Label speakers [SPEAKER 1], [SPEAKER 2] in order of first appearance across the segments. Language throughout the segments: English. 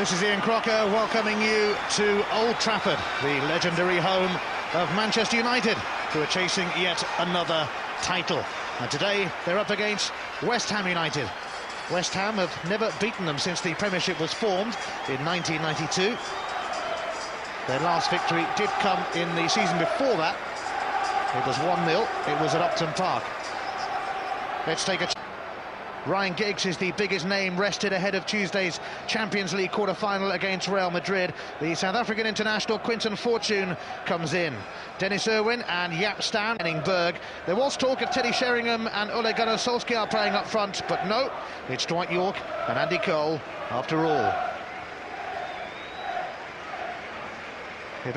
[SPEAKER 1] This is Ian Crocker welcoming you to Old Trafford, the legendary home of Manchester United, who are chasing yet another title. And today they're up against West Ham United. West Ham have never beaten them since the Premiership was formed in 1992. Their last victory did come in the season before that. It was 1-0, it was at Upton Park. Let's take a... Ryan Giggs is the biggest name rested ahead of Tuesday's Champions League quarter-final against Real Madrid. The South African international Quinton Fortune comes in. Dennis Irwin and Jaap Stam and Berg. There was talk of Teddy Sheringham and Ole Gunnar Solskjaer playing up front, but no, it's Dwight Yorke and Andy Cole after all.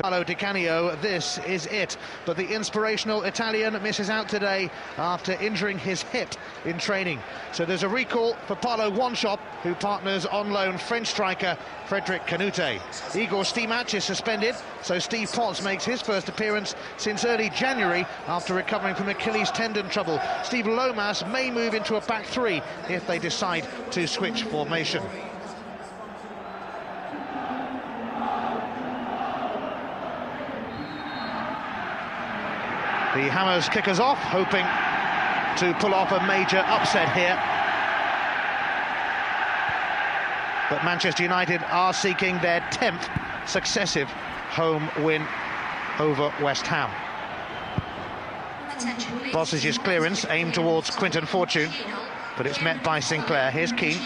[SPEAKER 1] Paolo Di Canio, this is it, but the inspirational Italian misses out today after injuring his hip in training. So there's a recall for Paolo Wanshop, who partners on loan French striker Frederic Canute. Igor Stimac is suspended, so Steve Potts makes his first appearance since early January after recovering from Achilles tendon trouble. Steve Lomas may move into a back three if they decide to switch formation. The Hammers kick us off, hoping to pull off a major upset here. But Manchester United are seeking their 10th successive home win over West Ham. Bossige's clearance aimed towards Quinton Fortune, but it's met by Sinclair. Here's Keane.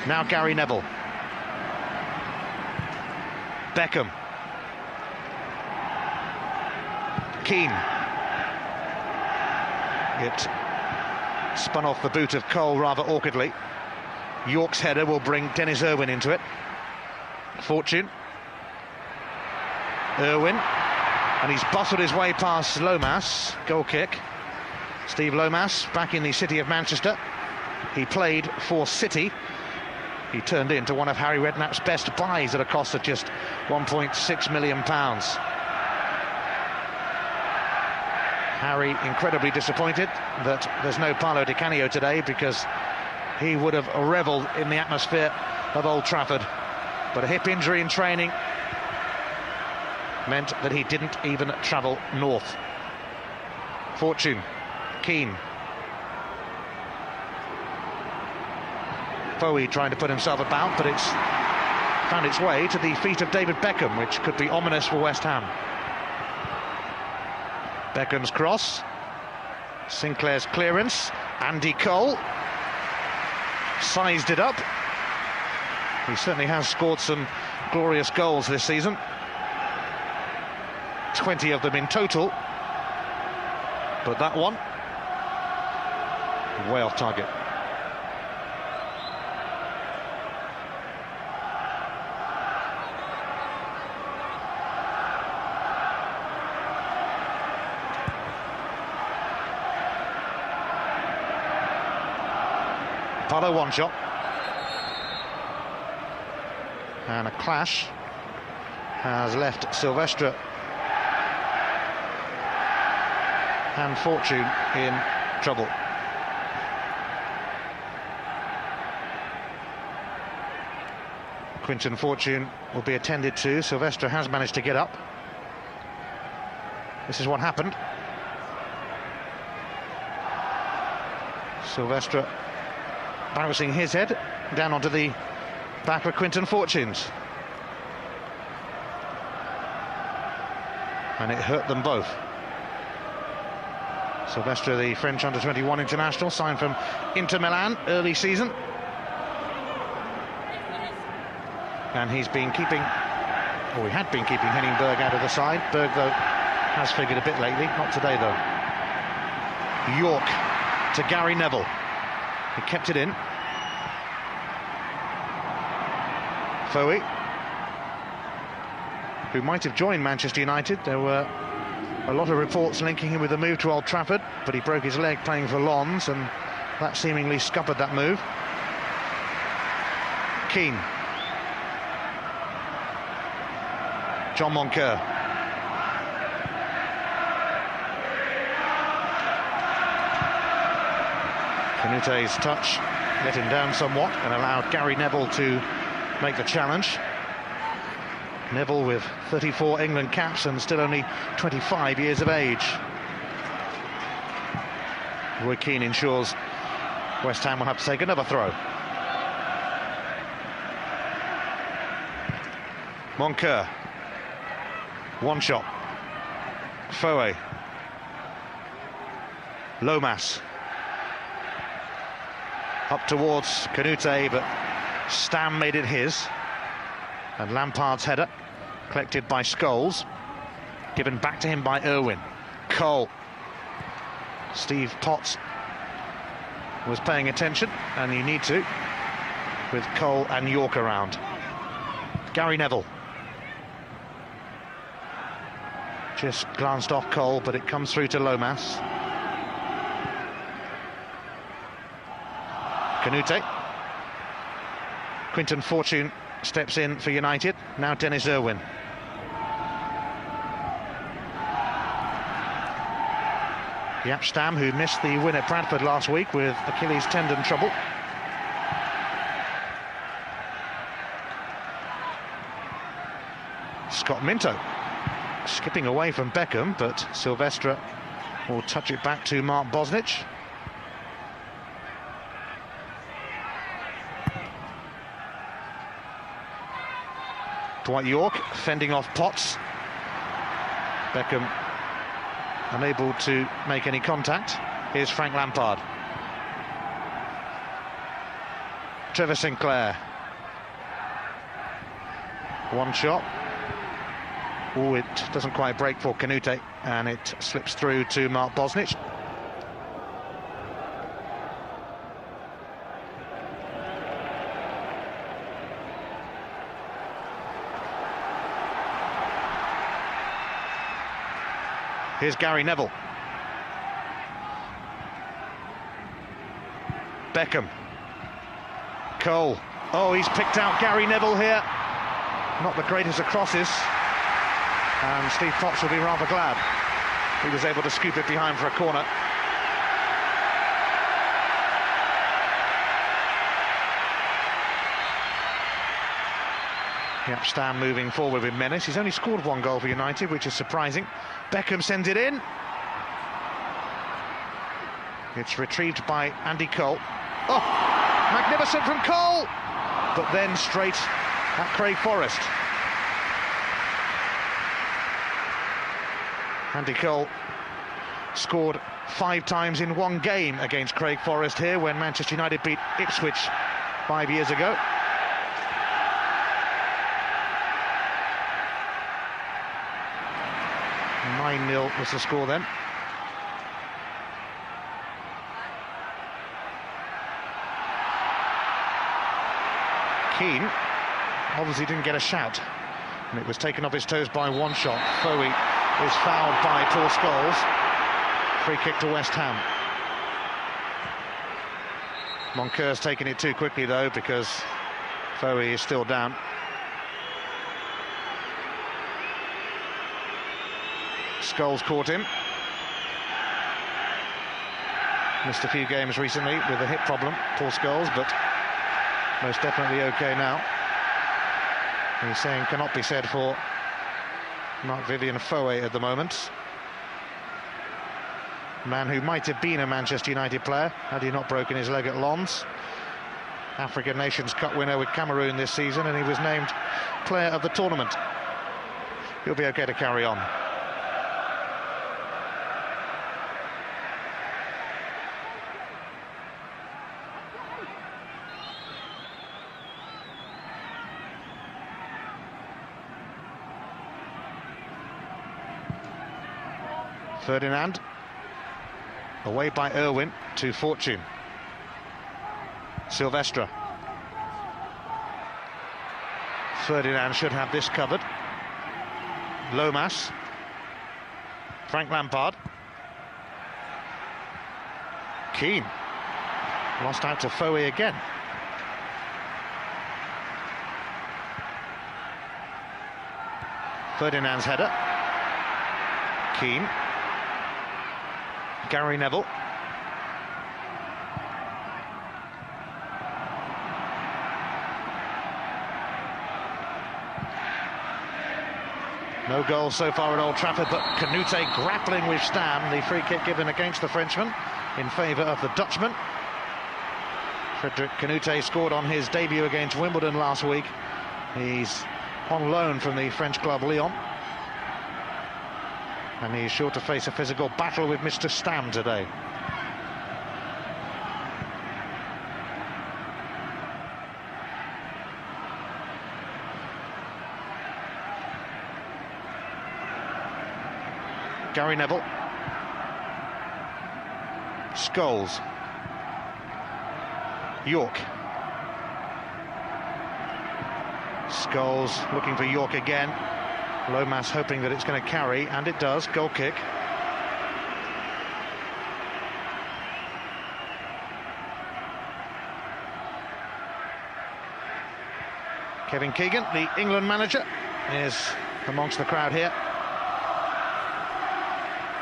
[SPEAKER 1] Now Gary Neville. Beckham. Keane. It spun off the boot of Cole rather awkwardly. York's header will bring Dennis Irwin into it. Fortune. Irwin. And he's bustled his way past Lomas. Goal kick. Steve Lomas back in the city of Manchester. He played for City. He turned into one of Harry Redknapp's best buys at a cost of just £1.6 million. Harry incredibly disappointed that there's no Paolo Di Canio today, because he would have revelled in the atmosphere of Old Trafford. But a hip injury in training meant that he didn't even travel north. Fortune. Keane. Foe trying to put himself about, but it's found its way to the feet of David Beckham, which could be ominous for West Ham. Beckham's cross, Sinclair's clearance, Andy Cole sized it up. He certainly has scored some glorious goals this season, 20 of them in total, but that one way off target. Paolo Wanshop. And a clash has left Silvestre and Fortune in trouble. Quinton Fortune will be attended to. Silvestre has managed to get up. This is what happened. Silvestre bouncing his head down onto the back of Quinton Fortune's. And it hurt them both. Silvestre, the French under-21 international, signed from Inter Milan early season. And he's been keeping, or he had been keeping Henning Berg out of the side. Berg, though, has figured a bit lately. Not today, though. Yorke to Gary Neville. He kept it in. Foe, who might have joined Manchester United. There were a lot of reports linking him with a move to Old Trafford, but he broke his leg playing for Lens, and that seemingly scuppered that move. Keane. John Moncur. Canute's touch let him down somewhat and allowed Gary Neville to make the challenge. Neville with 34 England caps and still only 25 years of age. Roy Keane ensures West Ham will have to take another throw. Moncur. One shot. Foe. Lomas. Up towards Canute, but Stam made it his. And Lampard's header, collected by Scholes, given back to him by Irwin. Cole. Steve Potts was paying attention, and you need to, with Cole and York around. Gary Neville. Just glanced off Cole, but it comes through to Lomas. Canute. Quinton Fortune steps in for United. Now Dennis Irwin. Jaap Stam, who missed the win at Bradford last week with Achilles tendon trouble. Scott Minto skipping away from Beckham, but Silvestre will touch it back to Mark Bosnich. Dwight York fending off Potts. Beckham unable to make any contact. Here's Frank Lampard. Trevor Sinclair. One shot. Oh, it doesn't quite break for Canute, and it slips through to Mark Bosnich. Here's Gary Neville. Beckham. Cole. Oh, he's picked out Gary Neville here. Not the greatest of crosses. And Steve Potts will be rather glad he was able to scoop it behind for a corner. Jaap Stam moving forward with menace. He's only scored one goal for United, which is surprising. Beckham sends it in. It's retrieved by Andy Cole. Oh, magnificent from Cole! But then straight at Craig Forrest. Andy Cole scored 5 times in one game against Craig Forrest here when Manchester United beat Ipswich 5 years ago. (9-0) was the score then. Keane obviously didn't get a shout, and it was taken off his toes by one shot. Foe is fouled by Paul Scholes. Free kick to West Ham. Moncur's taken it too quickly though, because Foe is still down. Scholes caught him. Missed a few games recently with a hip problem, Paul Scholes, but most definitely okay now. He's saying cannot be said for Marc-Vivien Foe at the moment. A man who might have been a Manchester United player had he not broken his leg at Lens. African Nations Cup winner with Cameroon this season, and he was named player of the tournament. He'll be okay to carry on. Ferdinand, away by Irwin to Fortune. Silvestre. Ferdinand should have this covered. Lomas. Frank Lampard. Keane. Lost out to Foe again. Ferdinand's header. Keane. Gary Neville. No goal so far at Old Trafford, but Canute grappling with Stam. The free kick given against the Frenchman in favour of the Dutchman. Frederic Canute scored on his debut against Wimbledon last week. He's on loan from the French club Lyon. And he's sure to face a physical battle with Mr. Stam today. Gary Neville. Scholes. York. Scholes looking for York again. Lomas hoping that it's going to carry, and it does. Goal kick. Kevin Keegan, the England manager, is amongst the crowd here.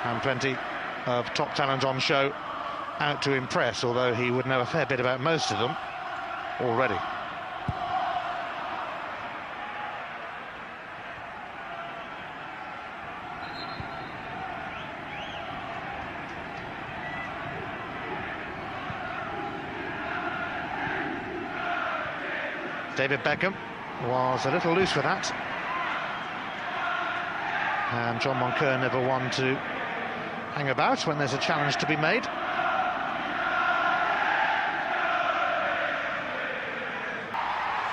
[SPEAKER 1] And plenty of top talent on show, out to impress, although he would know a fair bit about most of them already. David Beckham was a little loose for that, and John Moncur never one to hang about when there's a challenge to be made.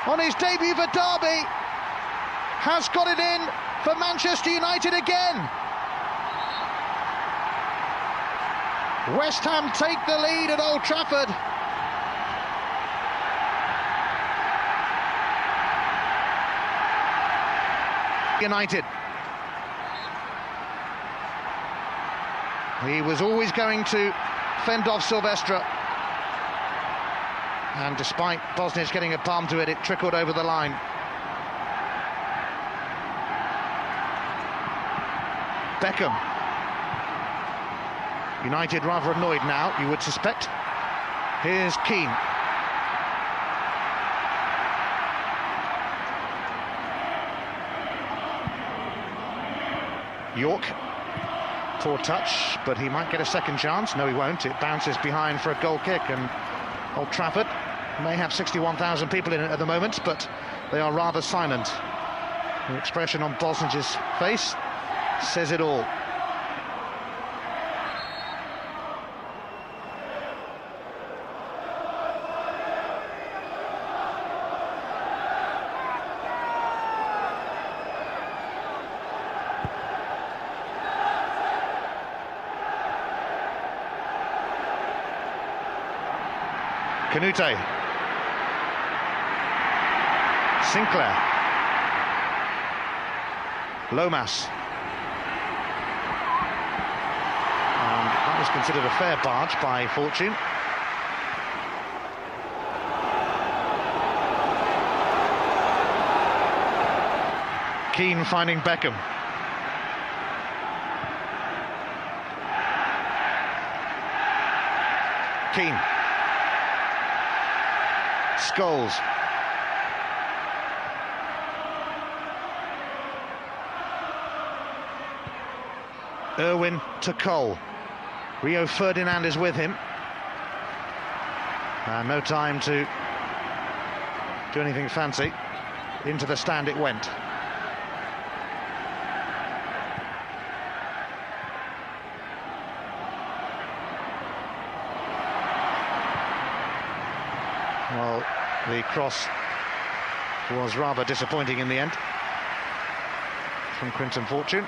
[SPEAKER 1] On his debut for Derby, has got it in for Manchester United again. West Ham take the lead at Old Trafford. United. He was always going to fend off Silvestre, and despite Bosnich getting a palm to it, it trickled over the line. Beckham. United rather annoyed now, you would suspect. Here's Keane. York. Poor touch, but he might get a second chance. No, he won't. It bounces behind for a goal kick, and Old Trafford may have 61,000 people in it at the moment, but they are rather silent. The expression on Bosnich's face says it all. Canute. Sinclair. Lomas. And that was considered a fair barge by Fortune. Keane finding Beckham. Keane. Scholes. Irwin to Cole. Rio Ferdinand is with him. And no time to do anything fancy. Into the stand it went. Well, the cross was rather disappointing in the end from Quinton Fortune.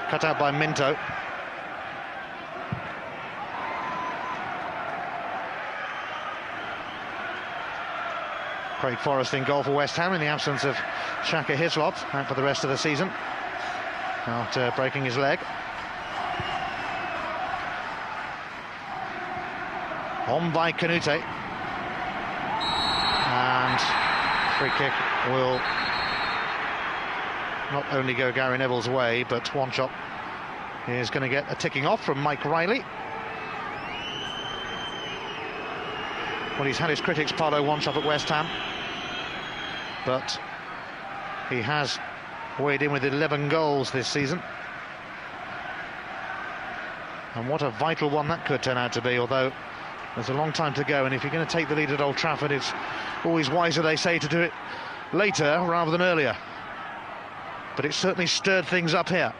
[SPEAKER 1] Cut out by Minto. Craig Forrest in goal for West Ham in the absence of Shaka Hislop, out for the rest of the season after breaking his leg. On by Canute. And free kick will not only go Gary Neville's way, but one shot is going to get a ticking off from Mike Riley. Well, he's had his critics Paulo one shot at West Ham, but he has weighed in with 11 goals this season. And what a vital one that could turn out to be, although there's a long time to go, and if you're going to take the lead at Old Trafford, it's always wiser, they say, to do it later rather than earlier. But it certainly stirred things up here.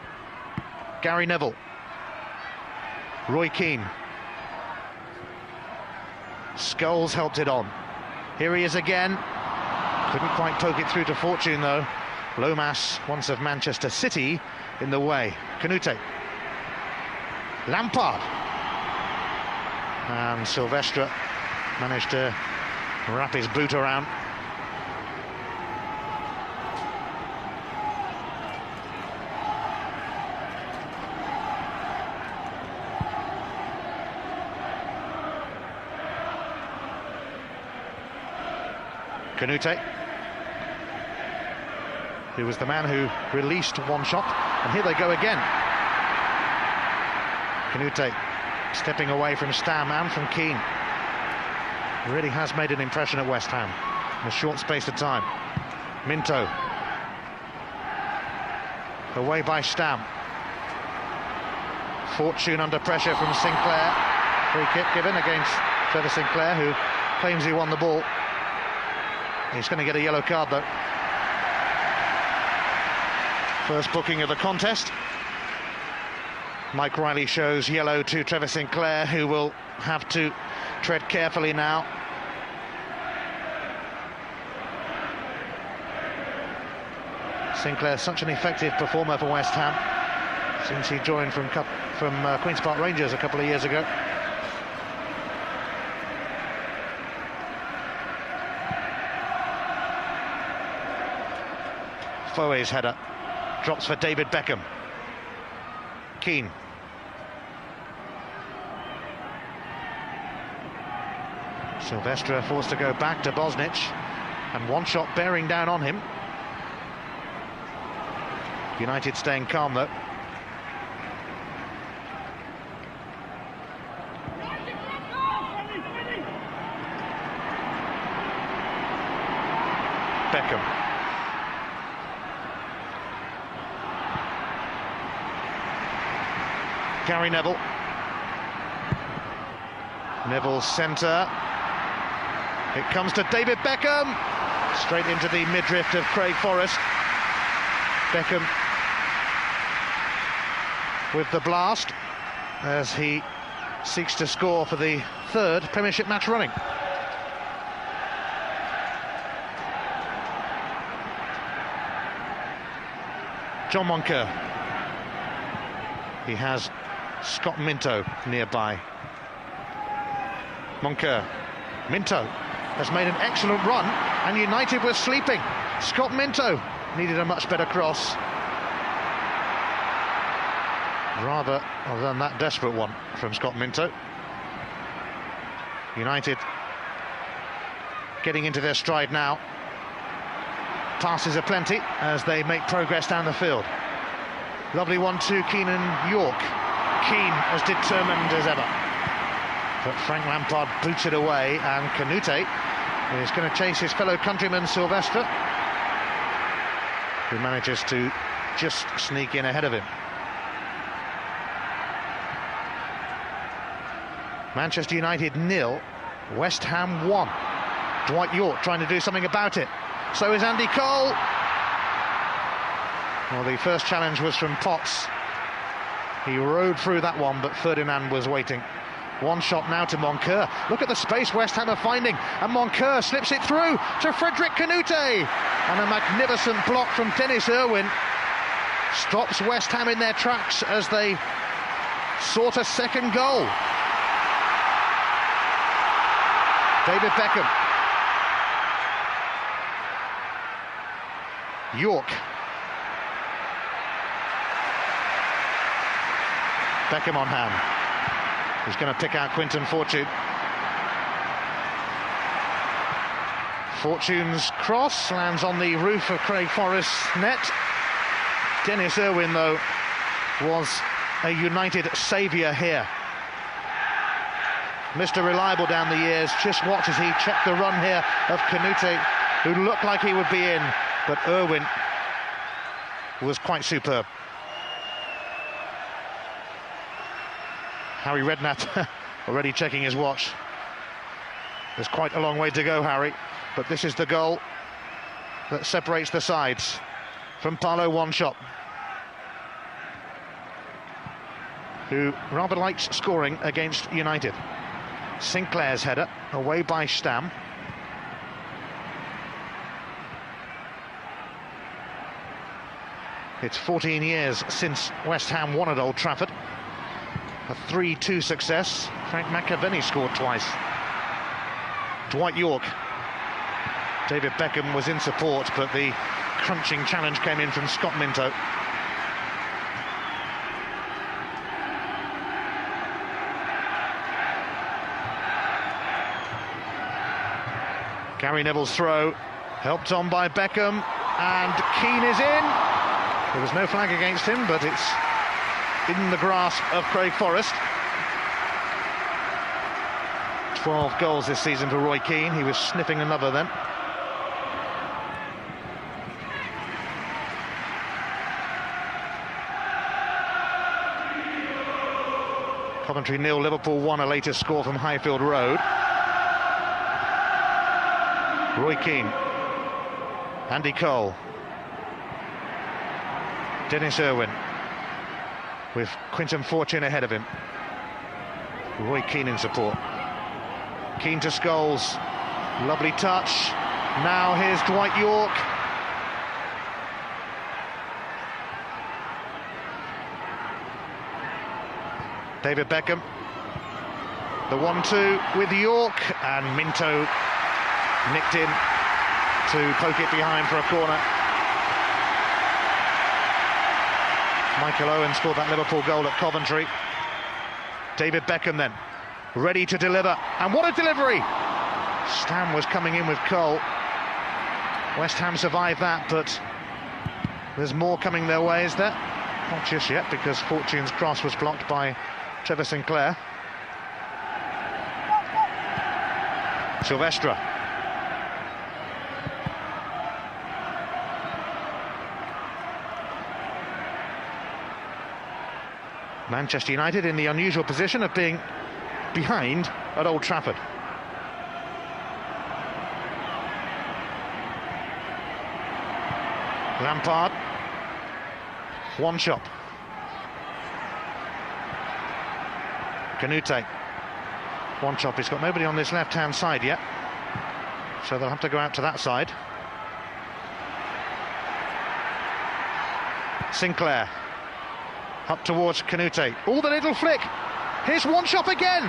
[SPEAKER 1] Gary Neville. Roy Keane. Scholes helped it on. Here he is again. Couldn't quite poke it through to fortune, though. Lomas, once of Manchester City, in the way. Canute. Lampard. And Silvestre managed to wrap his boot around. Canute, who was the man who released one shot, and here they go again. Canute stepping away from Stam and from Keane. Really has made an impression at West Ham in a short space of time. Minto. Away by Stam. Fortune under pressure from Sinclair. Free kick given against Trevor Sinclair, who claims he won the ball. He's going to get a yellow card, though. First booking of the contest. Mike Riley shows yellow to Trevor Sinclair, who will have to tread carefully now. Sinclair, such an effective performer for West Ham since he joined from Queen's Park Rangers a couple of years ago. Foe's header drops for David Beckham. Keane. Silvestre forced to go back to Bosnich, and one shot bearing down on him. United staying calm, though. Beckham. Gary Neville. Neville's centre. It comes to David Beckham. Straight into the midriff of Craig Forrest. Beckham with the blast as he seeks to score for the third Premiership match running. John Moncur. He has Scott Minto nearby. Moncur. Minto has made an excellent run, and United were sleeping. Scott Minto needed a much better cross. Rather than that desperate one from Scott Minto. United getting into their stride now. Passes aplenty as they make progress down the field. Lovely 1-2, Keane and York. Keane as determined as ever. But Frank Lampard boots it away, and Canute is going to chase his fellow countryman Silvestre, who manages to just sneak in ahead of him. Manchester United 0, West Ham 1. Dwight York trying to do something about it. So is Andy Cole. Well, the first challenge was from Potts. He rode through that one, but Ferdinand was waiting. One shot now to Moncur. Look at the space West Ham are finding, and Moncur slips it through to Frederick Canute. And a magnificent block from Dennis Irwin stops West Ham in their tracks as they sought a second goal. David Beckham. York. Beckham on hand. He's going to pick out Quinton Fortune. Fortune's cross lands on the roof of Craig Forrest's net. Dennis Irwin, though, was a United saviour here. Mr. Reliable down the years. Just watch as he checked the run here of Canute, who looked like he would be in, but Irwin was quite superb. Harry Redknapp already checking his watch. There's quite a long way to go, Harry, but this is the goal that separates the sides from Paulo Wanchope, who rather likes scoring against United. Sinclair's header, away by Stam. It's 14 years since West Ham won at Old Trafford. A 3-2 success. Frank McAvenny scored twice. Dwight York. David Beckham was in support, but the crunching challenge came in from Scott Minto. Gary Neville's throw, helped on by Beckham, and Keane is in. There was no flag against him, but it's in the grasp of Craig Forrest. 12 goals this season for Roy Keane. He was sniffing another then. Coventry 0, Liverpool 1, a latest score from Highfield Road. Roy Keane, Andy Cole, Dennis Irwin, with Quinton Fortune ahead of him. Roy Keane in support. Keane to Scholes, lovely touch. Now here's Dwight York. David Beckham, the 1-2 with York, and Minto nicked in to poke it behind for a corner. Michael Owen scored that Liverpool goal at Coventry. David Beckham then, ready to deliver, and what a delivery! Stam was coming in with Cole. West Ham survived that, but there's more coming their way, is there? Not just yet, because Fortune's cross was blocked by Trevor Sinclair. Silvestre. Manchester United in the unusual position of being behind at Old Trafford. Lampard, Wanchope, Canute. Wanchope has got nobody on this left-hand side yet, so they'll have to go out to that side. Sinclair, up towards Canute. Oh, the little flick. Here's Wanchope again.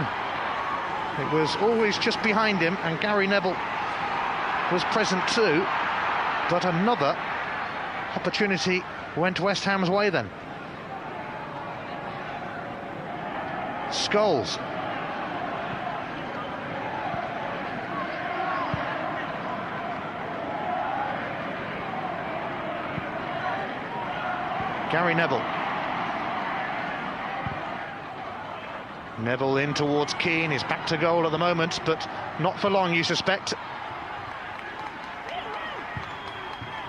[SPEAKER 1] It was always just behind him, and Gary Neville was present too, but another opportunity went West Ham's way then. Scholes. Gary Neville. Neville in towards Keane. He's back to goal at the moment, but not for long, you suspect.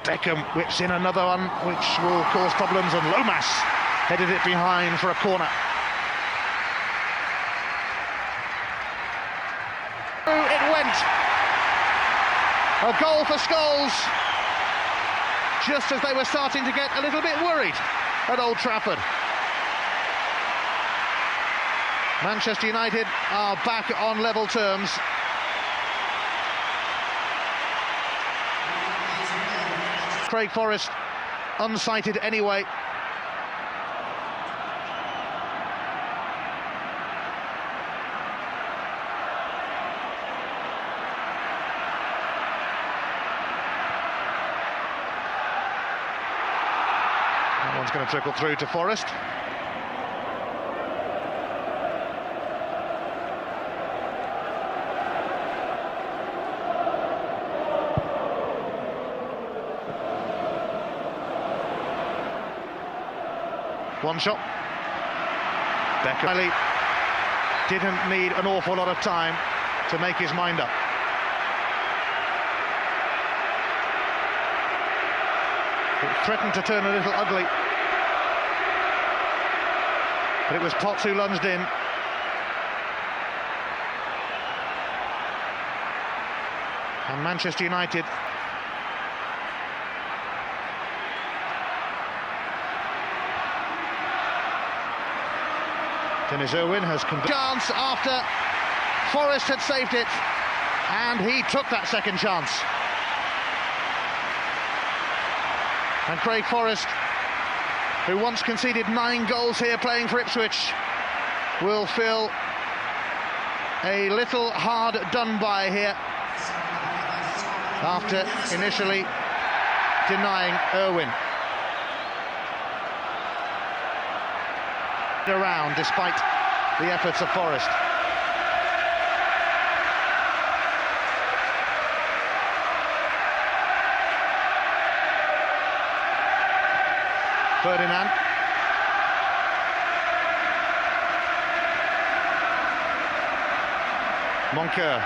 [SPEAKER 1] Beckham whips in another one, which will cause problems, and Lomas headed it behind for a corner. It went. A goal for Scholes, just as they were starting to get a little bit worried at Old Trafford. Manchester United are back on level terms. Craig Forrest unsighted anyway. That one's going to trickle through to Forrest. One shot. Beckham didn't need an awful lot of time to make his mind up. It threatened to turn a little ugly, but it was Potts who lunged in. And Manchester United Dennis Irwin has chance after Forrest had saved it, and he took that second chance. And Craig Forrest, who once conceded 9 goals here playing for Ipswich, will feel a little hard done by here after initially denying Irwin. Around despite the efforts of Forrest. Ferdinand. Moncur.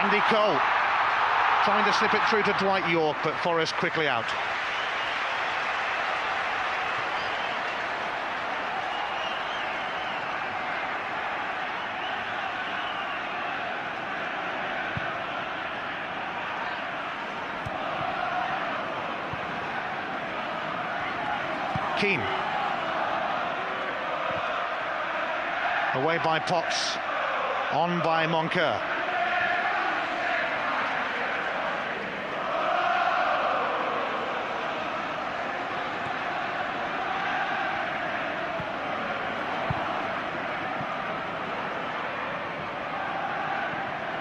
[SPEAKER 1] Andy Cole trying to slip it through to Dwight York, but Forrest quickly out. Keane. Away by Potts. On by Moncur.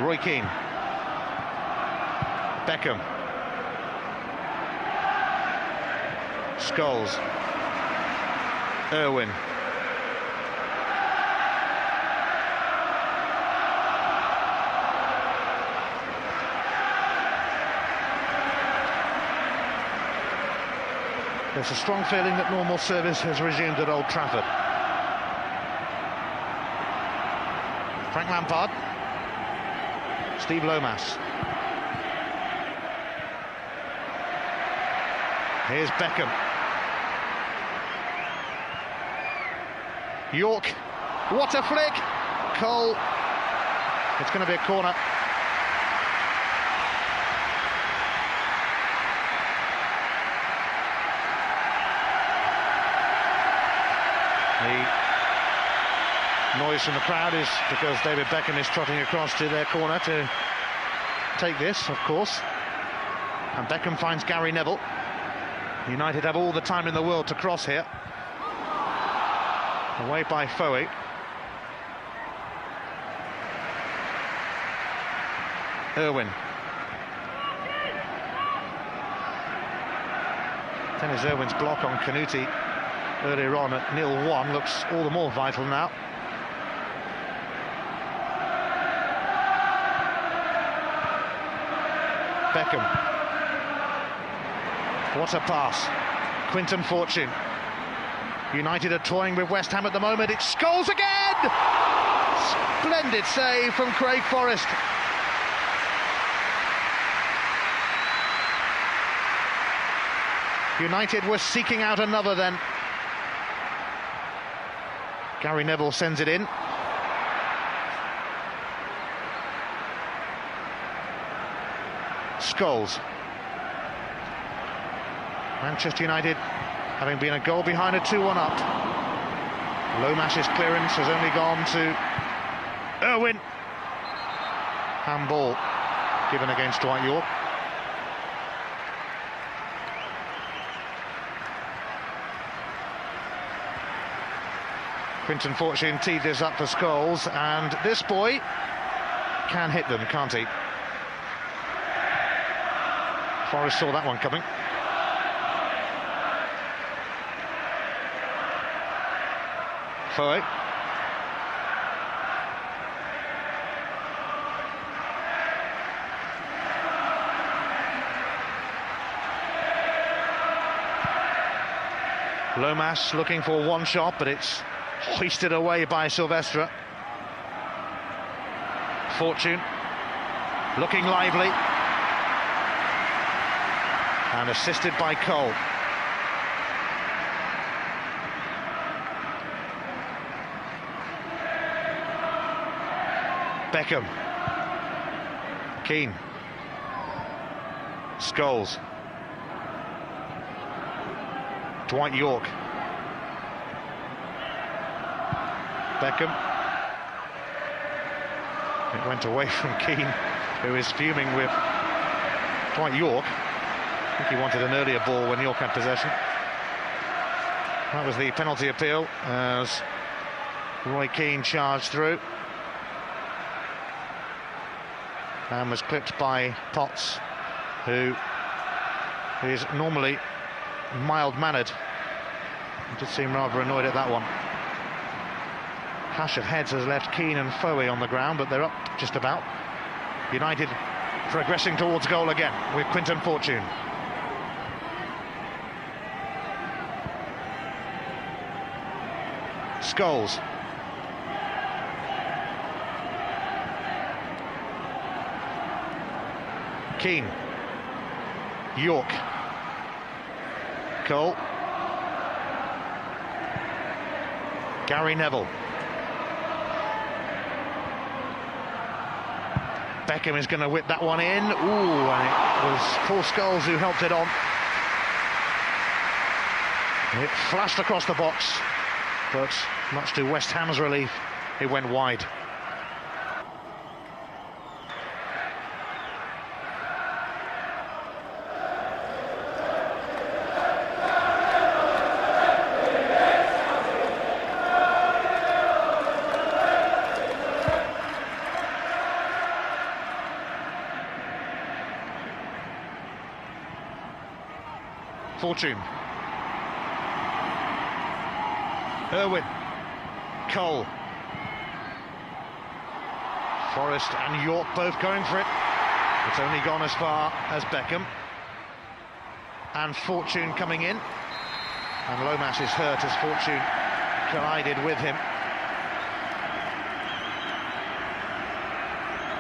[SPEAKER 1] Roy Keane. Beckham. Scholes. Irwin. There's a strong feeling that normal service has resumed at Old Trafford. Frank Lampard. Steve Lomas. Here's Beckham. York, what a flick! Cole, it's going to be a corner. The noise from the crowd is because David Beckham is trotting across to their corner to take this, of course. And Beckham finds Gary Neville. United have all the time in the world to cross here. Away by Foe. Irwin. Dennis Irwin's block on Canuti earlier on at 0-1 looks all the more vital now. Beckham. What a pass. Quinton Fortune. United are toying with West Ham at the moment. It's Scholes again! Splendid save from Craig Forrest. United were seeking out another then. Gary Neville sends it in. Scholes. Manchester United having been a goal behind, a 2-1 up. Lomas's clearance has only gone to Irwin. Handball given against Dwight York. Quinton Fortune teed this up for Scholes, and this boy can hit them, can't he? Forrest saw that one coming. Foe. Lomas looking for one shot, but it's hoisted away by Silvestre. Fortune looking lively and assisted by Cole. Beckham, Keane, Scholes, Dwight York, Beckham. It went away from Keane, who is fuming with Dwight York. I think he wanted an earlier ball when York had possession. That was the penalty appeal as Roy Keane charged through and was clipped by Potts, who is normally mild-mannered. He did seem rather annoyed at that one. Clash of heads has left Keane and Foe on the ground, but they're up just about. United progressing towards goal again with Quinton Fortune. Scholes. Keane. York. Cole. Gary Neville. Beckham is going to whip that one in. Ooh, and it was Paul Scholes who helped it on. It flashed across the box, but much to West Ham's relief, it went wide. Fortune. Irwin. Cole. Forrest and York both going for it. It's only gone as far as Beckham. And Fortune coming in. And Lomas is hurt as Fortune collided with him.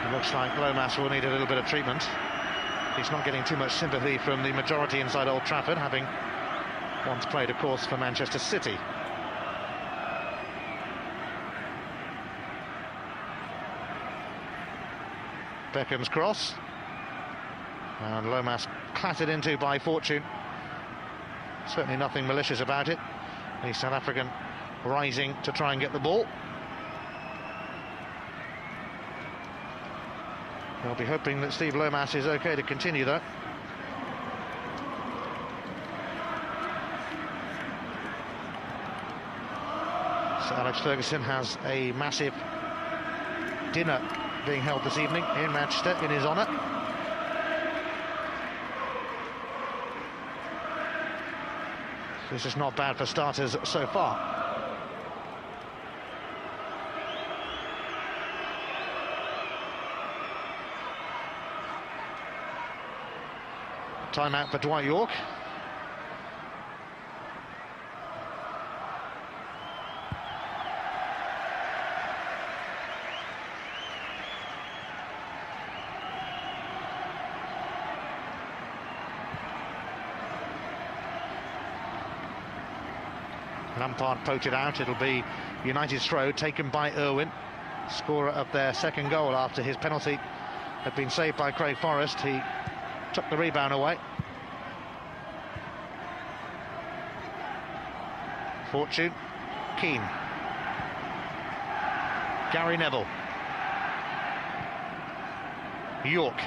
[SPEAKER 1] It looks like Lomas will need a little bit of treatment. He's not getting too much sympathy from the majority inside Old Trafford, having once played, of course, for Manchester City. Beckham's cross. And Lomas clattered into by Fortune. Certainly nothing malicious about it. The South African rising to try and get the ball. They'll be hoping that Steve Lomas is okay to continue, though. Sir Alex Ferguson has a massive dinner being held this evening in Manchester in his honour. This is not bad for starters so far. Timeout for Dwight York. Lampard poked it out. It'll be United's throw, taken by Irwin, scorer of their second goal after his penalty had been saved by Craig Forrest. He took the rebound away. Fortune. Keane. Gary Neville. York.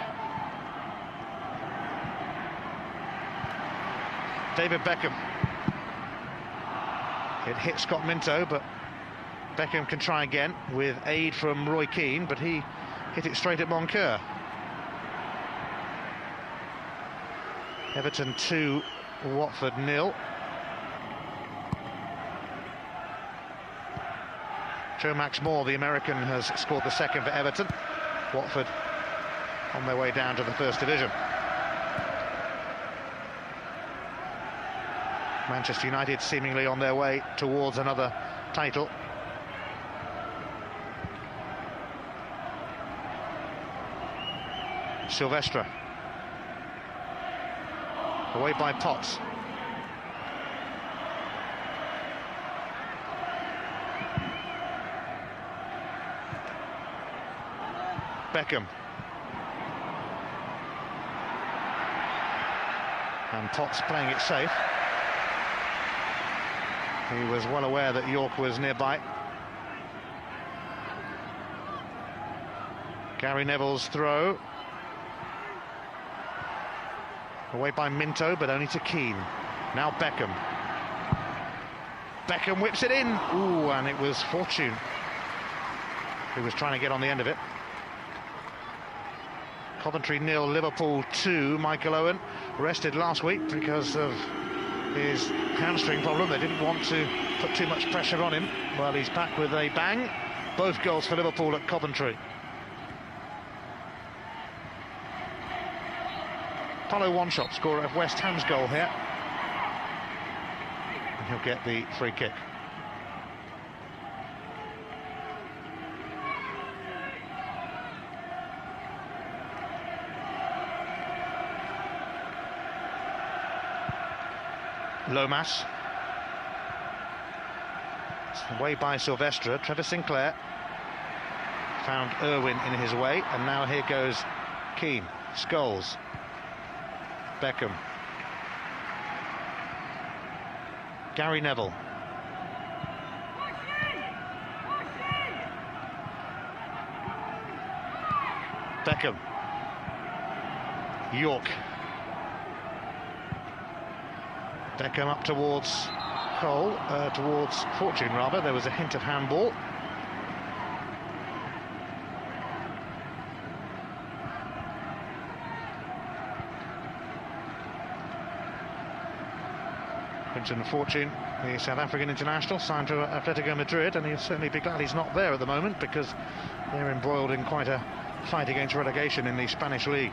[SPEAKER 1] David Beckham. It hit Scott Minto, but Beckham can try again with aid from Roy Keane, but he hit it straight at Moncur. Everton 2, Watford 0. Joe Max Moore, the American, has scored the second for Everton. Watford on their way down to the First Division. Manchester United seemingly on their way towards another title. Silvestre. Away by Potts. Beckham. And Potts playing it safe. He was well aware that York was nearby. Gary Neville's throw. Away by Minto, but only to Keane. Now Beckham. Beckham whips it in. Ooh, and it was Fortune who was trying to get on the end of it. Coventry 0, Liverpool 2. Michael Owen rested last week because of his hamstring problem. They didn't want to put too much pressure on him. Well, he's back with a bang. Both goals for Liverpool at Coventry. Paulo Wanshop, scorer of West Ham's goal here. And he'll get the free kick. Lomas. Away by Silvestre. Trevor Sinclair found Irwin in his way, and now here goes Keane. Scholes. Beckham. Gary Neville. Beckham. York. Beckham up towards Cole, towards Fortune rather. There was a hint of handball. Quinton Fortune, the South African international, signed to Atletico Madrid, and he'll certainly be glad he's not there at the moment because they're embroiled in quite a fight against relegation in the Spanish league.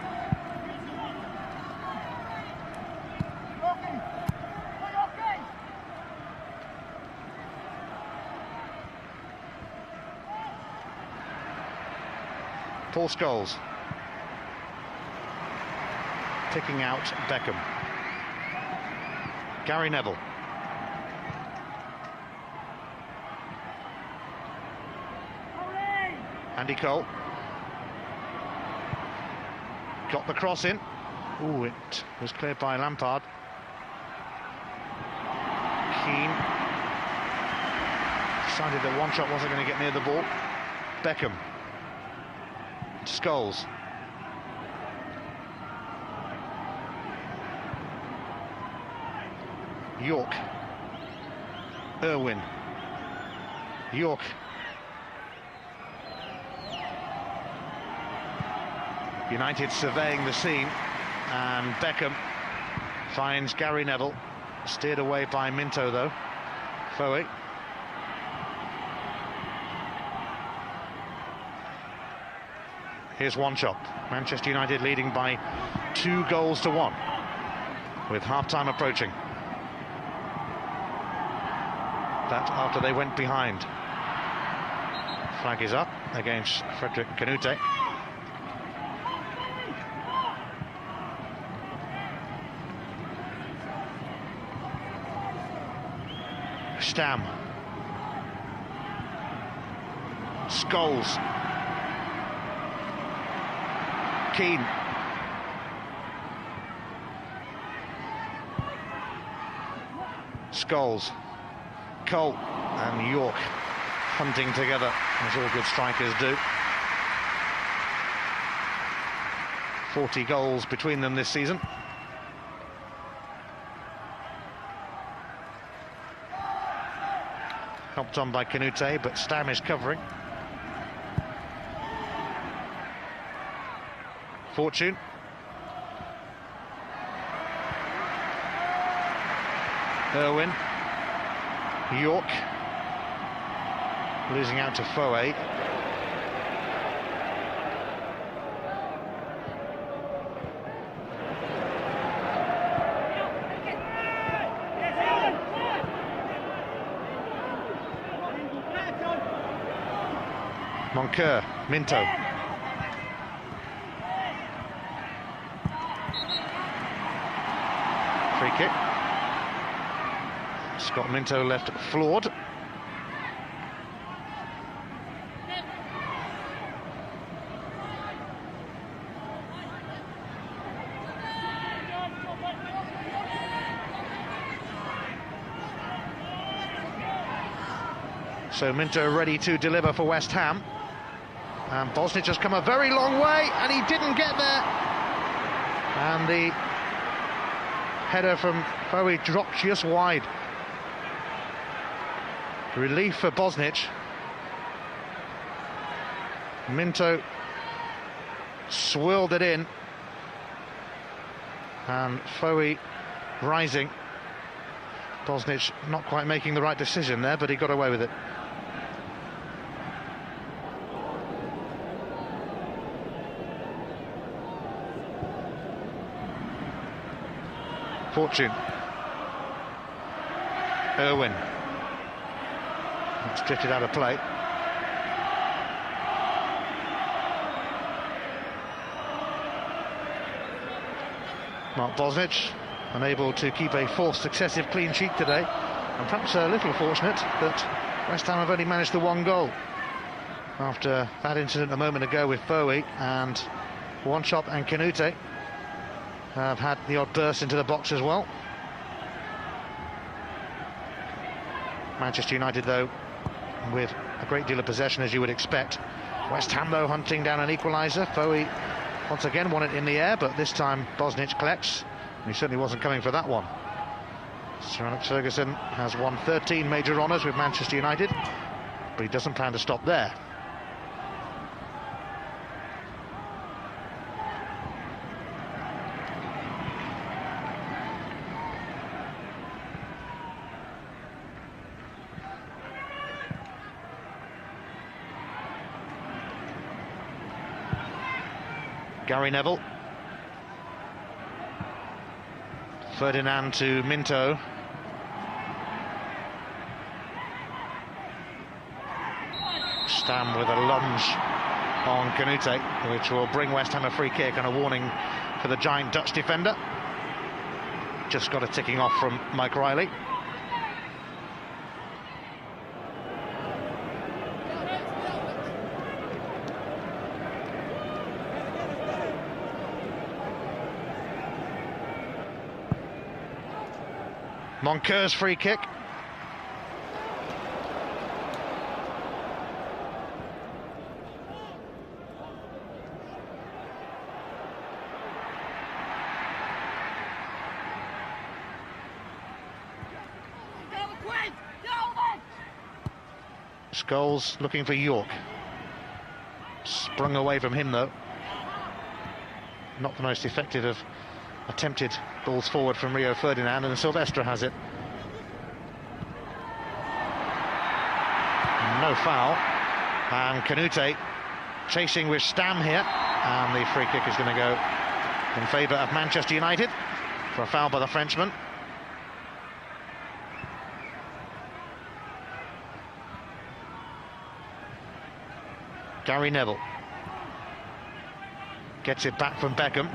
[SPEAKER 1] Paul Scholes picking out Beckham. Gary Neville. Andy Cole. Got the cross in. Ooh, it was cleared by Lampard. Keane decided that one shot wasn't going to get near the ball. Beckham. Scholes. York. Irwin. York. United surveying the scene, and Beckham finds Gary Neville. Steered away by Minto though. Foe. Here's Wanshop. Manchester United leading by 2 goals to 1 with half-time approaching. That after they went behind. Flag is up against Frederick Canute. Stam. Scholes. Keane. Scholes. Cole and York hunting together, as all good strikers do. 40 goals between them this season. Helped on by Canute, but Stam is covering. Fortune. Irwin. York. Losing out to Foe. Moncur, Minto. Free kick. Scott Minto left floored. So Minto ready to deliver for West Ham. And Bosnich has come a very long way, and he didn't get there. And the header from Foe dropped just wide. Relief for Bosnich. Minto swirled it in. And Foe rising. Bosnich not quite making the right decision there, but he got away with it. Fortune. Irwin. It's drifted out of play. Mark Bosnich unable to keep a fourth successive clean sheet today, and perhaps a little fortunate that West Ham have only managed the one goal after that incident a moment ago with Bowie, and Wanchop and Canute have had the odd burst into the box as well. Manchester United, though, with a great deal of possession, as you would expect. West Ham, though, hunting down an equaliser. Bowie once again won it in the air, but this time Bosnich collects. He certainly wasn't coming for that one. Sir Alex Ferguson has won 13 major honours with Manchester United, but he doesn't plan to stop there. Gary Neville. Ferdinand to Minto. Stam with a lunge on Canute, which will bring West Ham a free kick, and a warning for the giant Dutch defender. Just got a ticking off from Mike Riley. Moncur's free kick. Scholes looking for York. Sprung away from him, though. Not the most effective of attempted balls forward from Rio Ferdinand, and Silvestre has it. No foul. And Canute chasing with Stam here, and the free kick is going to go in favour of Manchester United for a foul by the Frenchman. Gary Neville gets it back from Beckham.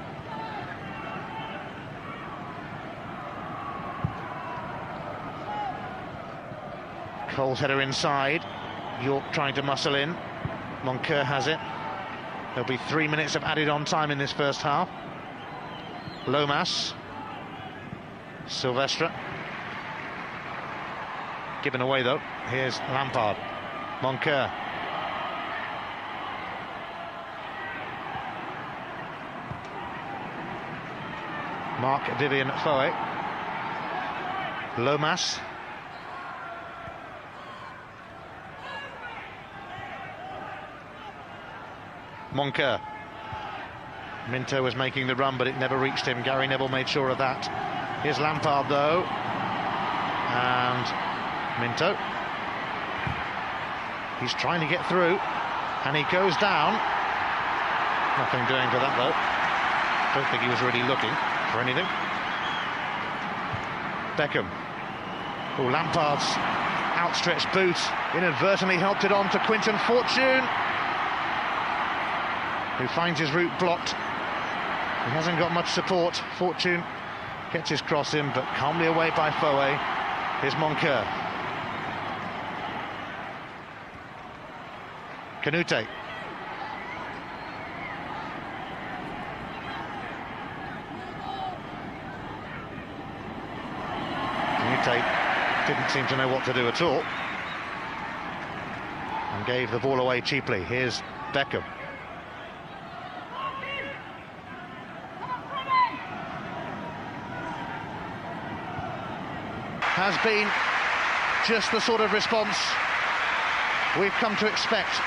[SPEAKER 1] Cole's header inside. York trying to muscle in. Moncur has it. There'll be 3 minutes of added on time in this first half. Lomas. Silvestre. Given away, though. Here's Lampard. Moncur. Mark Vivian Foe. Lomas. Moncur. Minto was making the run, but it never reached him. Gary Neville made sure of that. Here's Lampard, though. And Minto. He's trying to get through, and he goes down. Nothing doing for that, though. Don't think he was really looking for anything. Beckham. Oh, Lampard's outstretched boot inadvertently helped it on to Quinton Fortune. who finds his route blocked. He hasn't got much support. Fortune gets his cross in, but calmly away by Foe. Here's Moncur. Canute. Didn't seem to know what to do at all and gave the ball away cheaply. Here's Beckham. Has been just the sort of response we've come to expect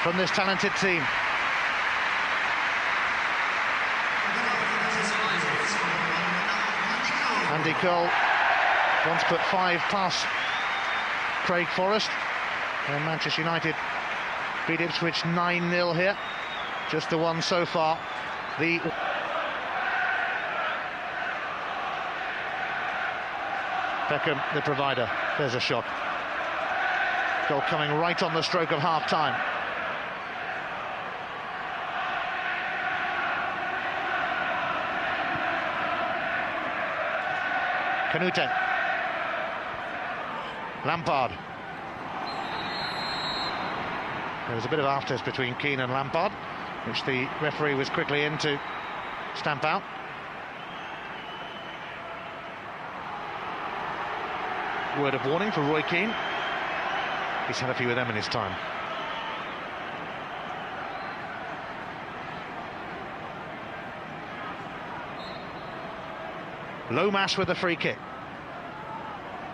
[SPEAKER 1] from this talented team. Andy Cole once put 5 past Craig Forrest, and Manchester United beat Ipswich 9-0 here. Just the one so far. Beckham, the provider. There's a shot. Goal coming right on the stroke of half-time. Canute. Lampard. There was a bit of aftest between Keane and Lampard, which the referee was quickly in to stamp out. Word of warning for Roy Keane. He's had a few of them in his time. Lomas with the free kick.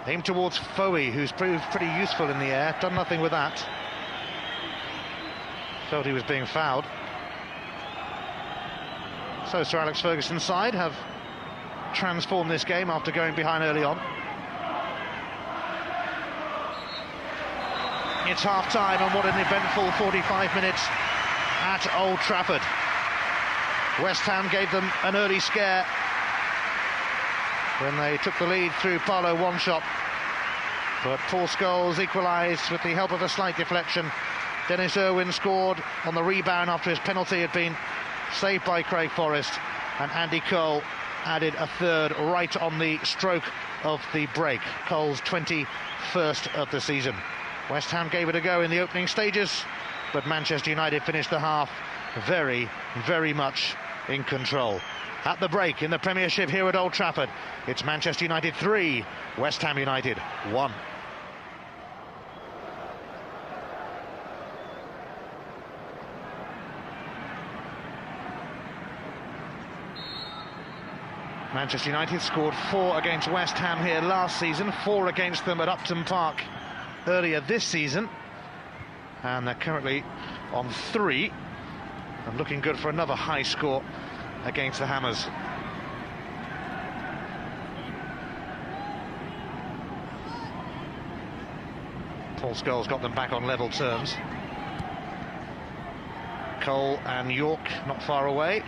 [SPEAKER 1] Aimed towards Foe, who's proved pretty useful in the air. Done nothing with that. Felt he was being fouled. So Sir Alex Ferguson's side have transformed this game after going behind early on. It's half-time, and what an eventful 45 minutes at Old Trafford. West Ham gave them an early scare when they took the lead through Paulo Wanshop, but Paul Scholes equalised with the help of a slight deflection. Dennis Irwin scored on the rebound after his penalty had been saved by Craig Forrest, and Andy Cole added a third right on the stroke of the break. Cole's 21st of the season. West Ham gave it a go in the opening stages, but Manchester United finished the half very, very much in control. At the break in the Premiership here at Old Trafford, it's Manchester United 3, West Ham United 1. Manchester United scored 4 against West Ham here last season, 4 against them at Upton Park earlier this season, and they're currently on 3 and looking good for another high score against the Hammers. Paul Scholes got them back on level terms. Cole and York not far away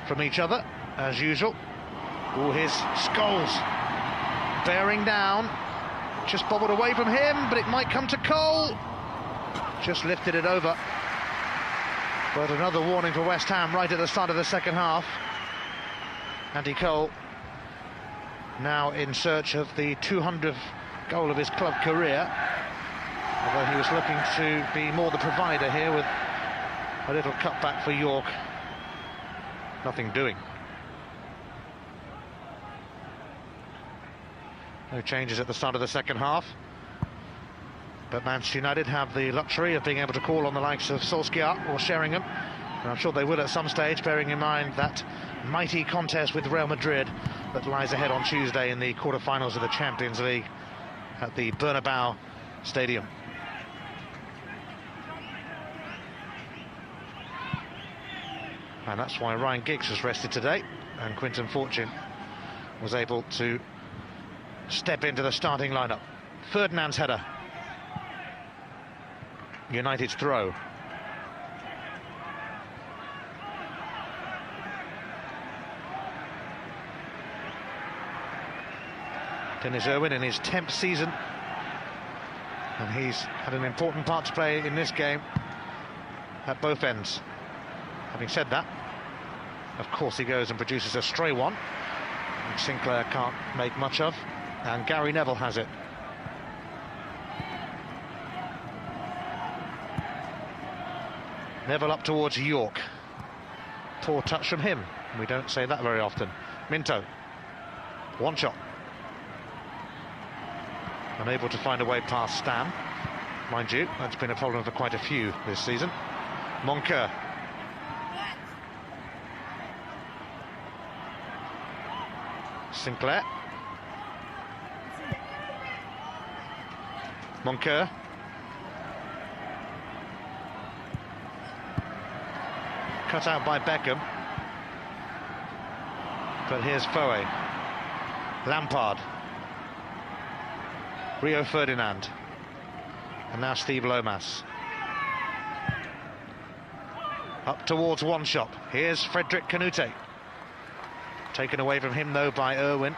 [SPEAKER 1] from each other as usual. Oh, here's Scholes bearing down, just bobbled away from him, but it might come to Cole. Just lifted it over. But another warning for West Ham right at the start of the second half. Andy Cole now in search of the 200th goal of his club career, although he was looking to be more the provider here with a little cutback for York. Nothing doing. No changes at the start of the second half, but Manchester United have the luxury of being able to call on the likes of Solskjaer or Sheringham, and I'm sure they will at some stage, bearing in mind that mighty contest with Real Madrid that lies ahead on Tuesday in the quarter-finals of the Champions League at the Bernabeu Stadium. And that's why Ryan Giggs was rested today, and Quinton Fortune was able to step into the starting lineup. Ferdinand's header. United's throw. Dennis Irwin in his 10th season, and he's had an important part to play in this game at both ends. Having said that, of course he goes and produces a stray one, which Sinclair can't make much of, and Gary Neville has it. Neville up towards York. Poor touch from him. We don't say that very often. Minto. One shot. Unable to find a way past Stam. Mind you, that's been a problem for quite a few this season. Moncur. Sinclair. Moncur. Cut out by Beckham. But here's Foe. Lampard. Rio Ferdinand. And now Steve Lomas. Up towards one shot. Here's Frederick Canute. Taken away from him though by Irwin.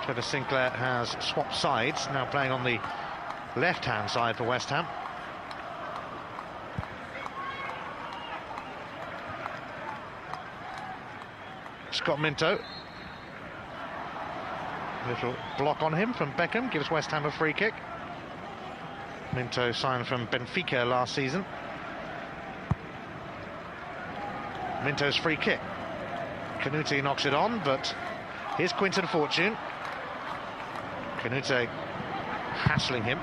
[SPEAKER 1] Trevor Sinclair has swapped sides, now playing on the left-hand side for West Ham. Scott Minto. Little block on him from Beckham, gives West Ham a free kick. Minto signed from Benfica last season. Minto's free kick. Canute knocks it on, but here's Quinton Fortune. Canute hassling him.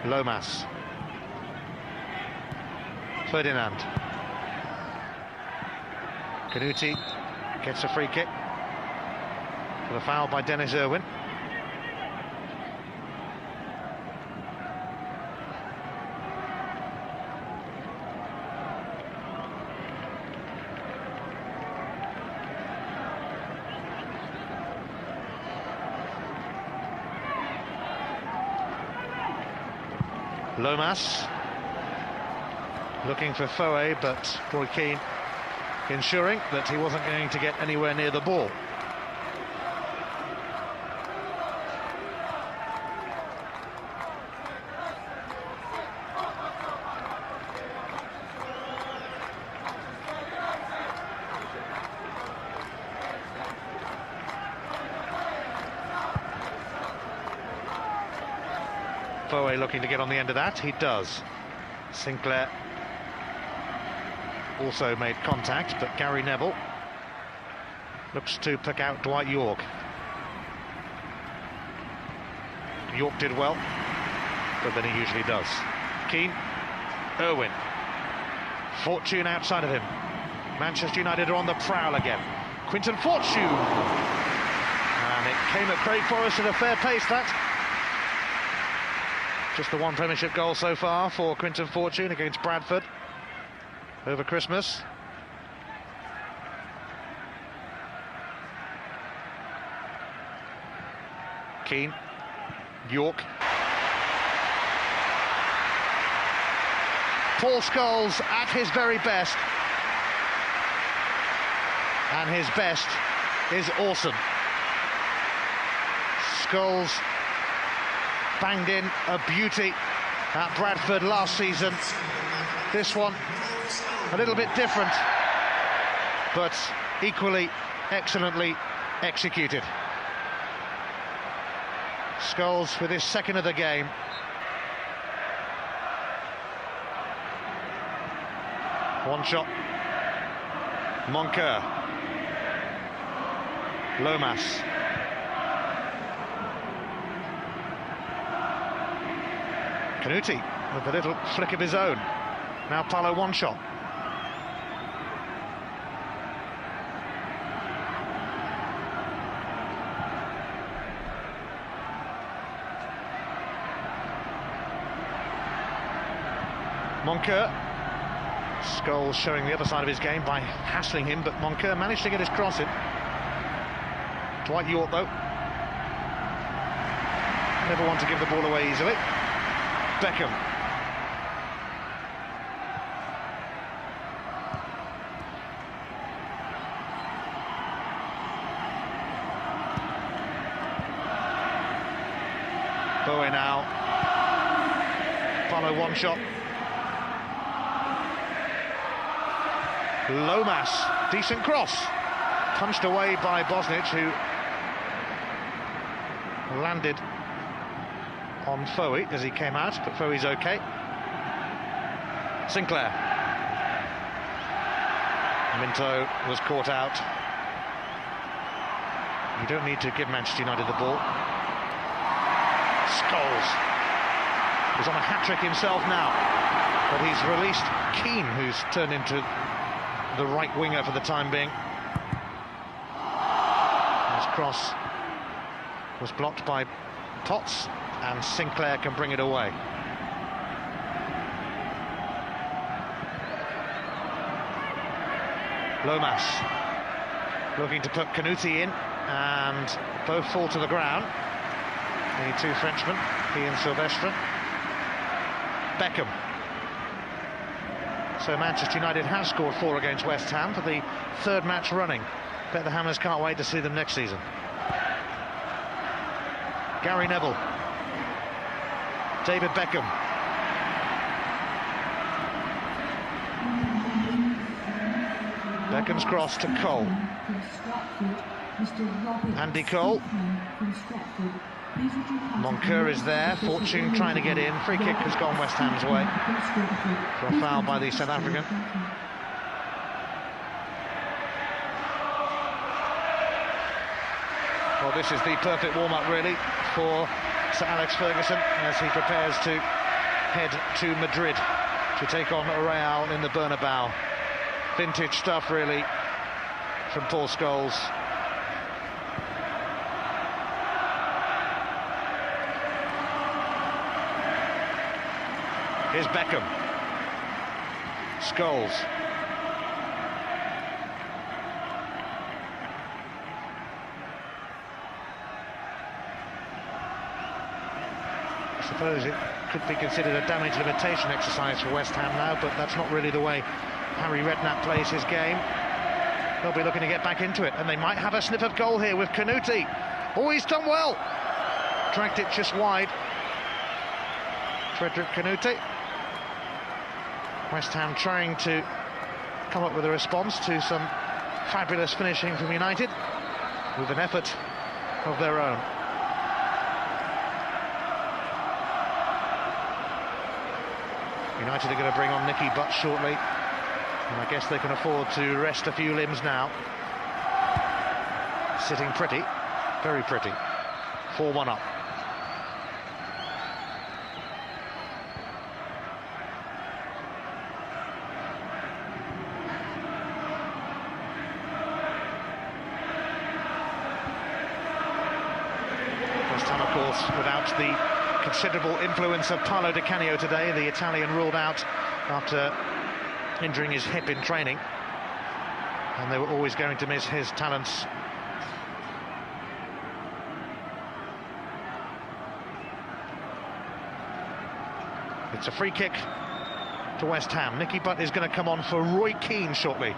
[SPEAKER 1] Lomas. Ferdinand. Canute gets a free kick for the foul by Dennis Irwin. Lomas looking for Foe, but Roy Keane ensuring that he wasn't going to get anywhere near the ball. Foe looking to get on the end of that, he does. Sinclair also made contact, but Gary Neville looks to pick out Dwight York. York did well, but then he usually does. Keane, Irwin, Fortune outside of him. Manchester United are on the prowl again. Quinton Fortune, and it came at Craig Forrest at a fair pace, that. Just the one Premiership goal so far for Quinton Fortune against Bradford over Christmas. Keane, York. Paul Scholes at his very best. And his best is awesome. Scholes banged in a beauty at Bradford last season. This one a little bit different, but equally excellently executed. Scholes with his second of the game. One shot. Moncur. Lomas. Canute with a little flick of his own. Now Paulo, one shot. Moncur. Scholes showing the other side of his game by hassling him, but Moncur managed to get his cross in. Dwight York, though, never want to give the ball away easily. Beckham. Foe now. Follow one shot. Lomas, decent cross. Punched away by Bosnich, who landed on Foe as he came out, but Foe's okay. Sinclair. Minto was caught out. You don't need to give Manchester United the ball. Scholes. He's on a hat-trick himself now, but he's released Keane, who's turned into the right winger for the time being. His cross was blocked by Potts, and Sinclair can bring it away. Lomas looking to put Canuti in, and both fall to the ground. The two Frenchmen, he and Silvestre. Beckham. So Manchester United has scored 4 against West Ham for the 3rd match running. Bet the Hammers can't wait to see them next season. Gary Neville. David Beckham. Beckham's cross to Cole. Andy Cole. Moncur is there. Fortune trying to get in. Free kick has gone West Ham's way for a foul by the South African. Well, this is the perfect warm-up really for Sir Alex Ferguson as he prepares to head to Madrid to take on Real in the Bernabeu. Vintage stuff really from Paul Scholes. Here's Beckham. Scholes. I suppose it could be considered a damage limitation exercise for West Ham now, but that's not really the way Harry Redknapp plays his game. They'll be looking to get back into it, and they might have a sniff of goal here with Canuti. Oh, he's done well. Dragged it just wide. Frederick Canuti. West Ham trying to come up with a response to some fabulous finishing from United with an effort of their own. United are going to bring on Nicky Butt shortly, and I guess they can afford to rest a few limbs now. Sitting pretty, very pretty. 4-1 up. West Ham, of course, without the considerable influence of Paolo Di Canio today. The Italian ruled out after injuring his hip in training, and they were always going to miss his talents. It's a free kick to West Ham. Nicky Butt is going to come on for Roy Keane shortly.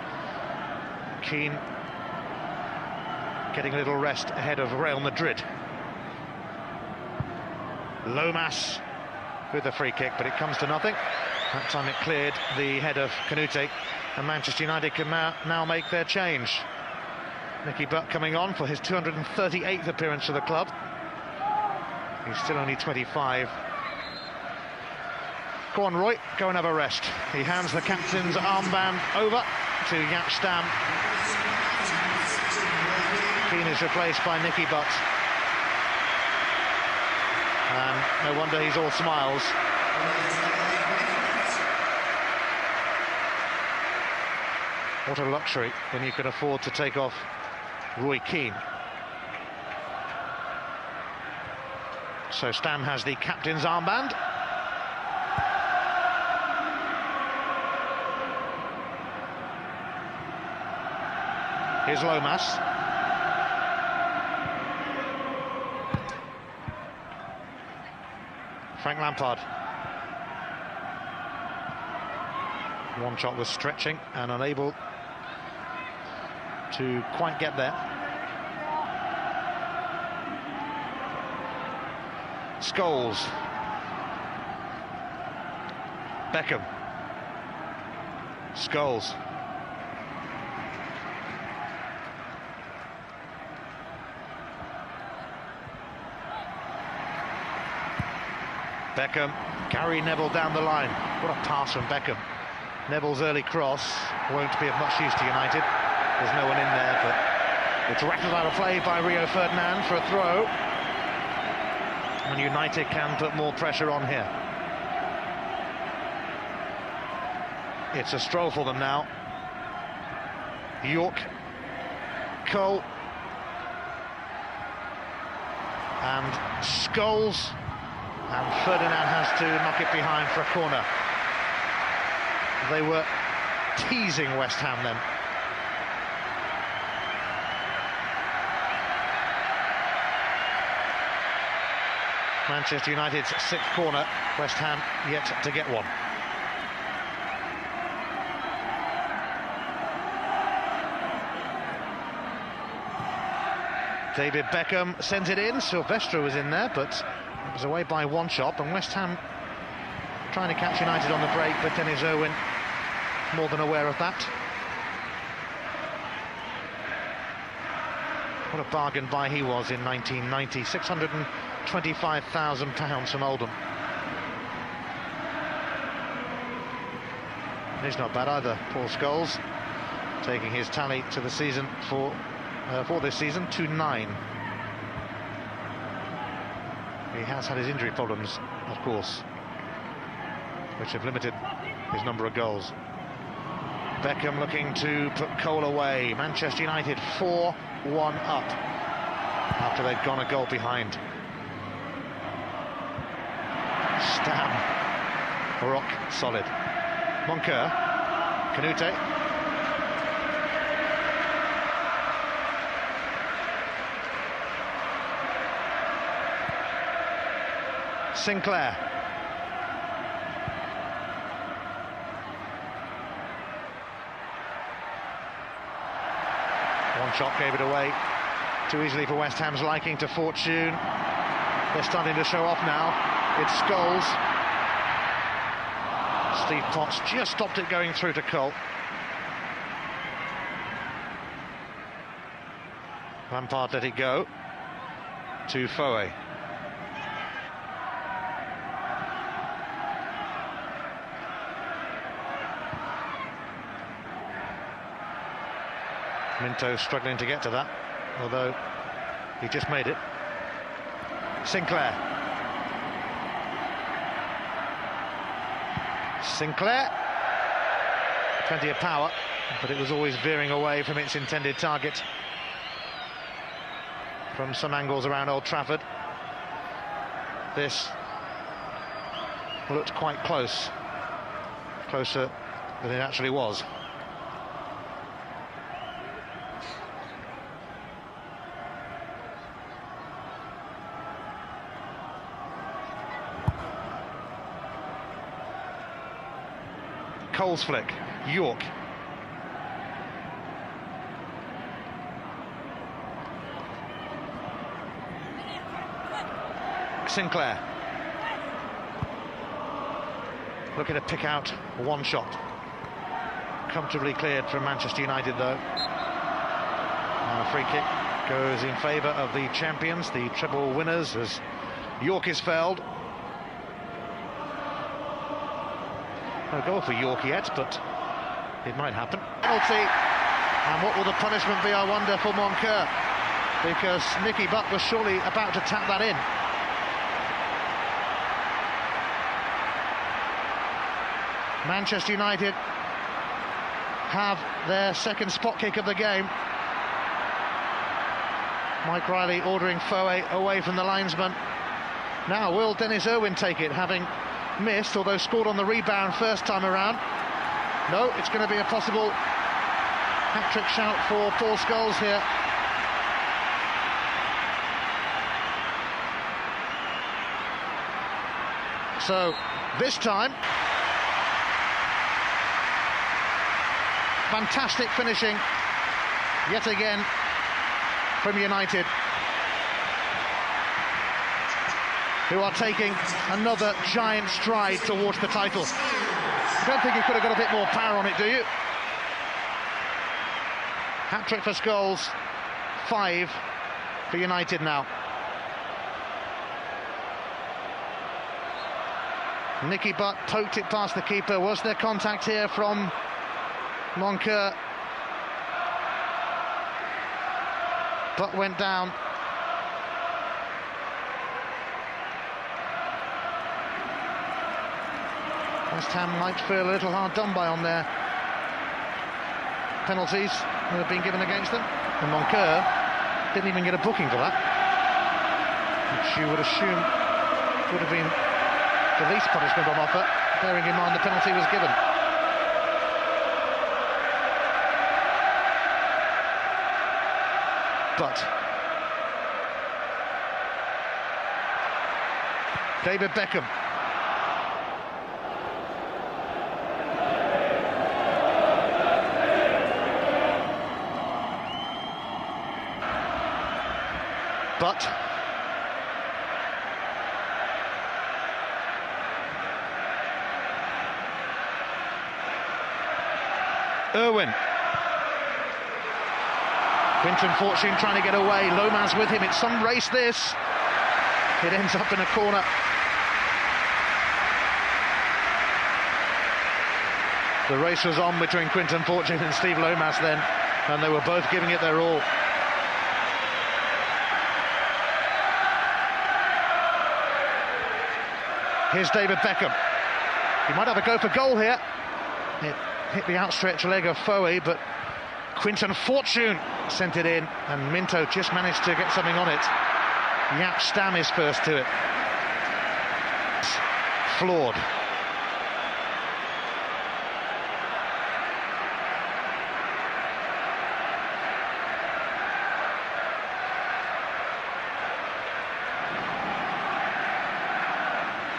[SPEAKER 1] Keane getting a little rest ahead of Real Madrid. Lomas with a free kick, but it comes to nothing. That time it cleared the head of Canuti, and Manchester United can now make their change. Nicky Butt coming on for his 238th appearance for the club. He's still only 25. Go on, Roy, go and have a rest. He hands the captain's armband over to Jaap Stam. Keane is replaced by Nicky Butt. And no wonder he's all smiles. What a luxury when you can afford to take off Roy Keane. So Stam has the captain's armband. Here's Lomas. Frank Lampard. One shot was stretching and unable to quite get there. Scholes. Beckham. Scholes. Beckham. Gary Neville down the line. What a pass from Beckham. Neville's early cross won't be of much use to United. There's no one in there, but it's rattled out of play by Rio Ferdinand for a throw. And United can put more pressure on here. It's a stroll for them now. York. Cole. And Scholes. And Ferdinand has to knock it behind for a corner. They were teasing West Ham then. Manchester United's sixth corner, West Ham yet to get one. David Beckham sends it in. Silvestre was in there, but it was away by one shot, and West Ham trying to catch United on the break, but Dennis Irwin more than aware of that. What a bargain buy he was in 1990, £625,000 from Oldham. He's not bad either, Paul Scholes, taking his tally to the season for this season to 9. He has had his injury problems, of course, which have limited his number of goals. Beckham looking to put Cole away. Manchester United 4-1 up after they'd gone a goal behind. Stam, rock solid. Moncur, Canute. Sinclair. One shot gave it away too easily for West Ham's liking, to Fortune. They're starting to show off now. It's Scholes. Steve Potts just stopped it going through to Cole. Lampard let it go to Foe. Minto struggling to get to that, although he just made it. Sinclair. Sinclair. Plenty of power, but it was always veering away from its intended target from some angles around Old Trafford. This looked quite close, closer than it actually was. Cole's flick, York. Sinclair. Looking to pick out one shot. Comfortably cleared from Manchester United though. And a free kick goes in favour of the champions, the treble winners, as York is felled. No goal for York yet, but it might happen. Penalty, and what will the punishment be, I wonder, for Moncur? Because Nicky Butt was surely about to tap that in. Manchester United have their second spot kick of the game. Mike Riley ordering Foe away from the linesman. Now, will Dennis Irwin take it, having missed, although scored on the rebound first time around? No, it's going to be a possible hat-trick shout for Paul Scholes here. So, this time, fantastic finishing, yet again, from United. who are taking another giant stride towards the title. Don't think he could have got a bit more power on it, do you? Hat-trick for Scholes, 5 for United now. Nicky Butt poked it past the keeper. Was there contact here from Moncur? Butt went down. West Ham might feel a little hard done by on their penalties that have been given against them. And Moncur didn't even get a booking for that, which you would assume would have been the least punishment on offer, bearing in mind the penalty was given. But David Beckham. But Irwin. Quinton Fortune trying to get away. Lomas with him. It's some race, this. It ends up in a corner. The race was on between Quinton Fortune and Steve Lomas then, and they were both giving it their all. Here's David Beckham. He might have a go for goal here. It hit the outstretched leg of Foe, but Quinton Fortune sent it in, and Minto just managed to get something on it. Jaap Stam is first to it. Flawed.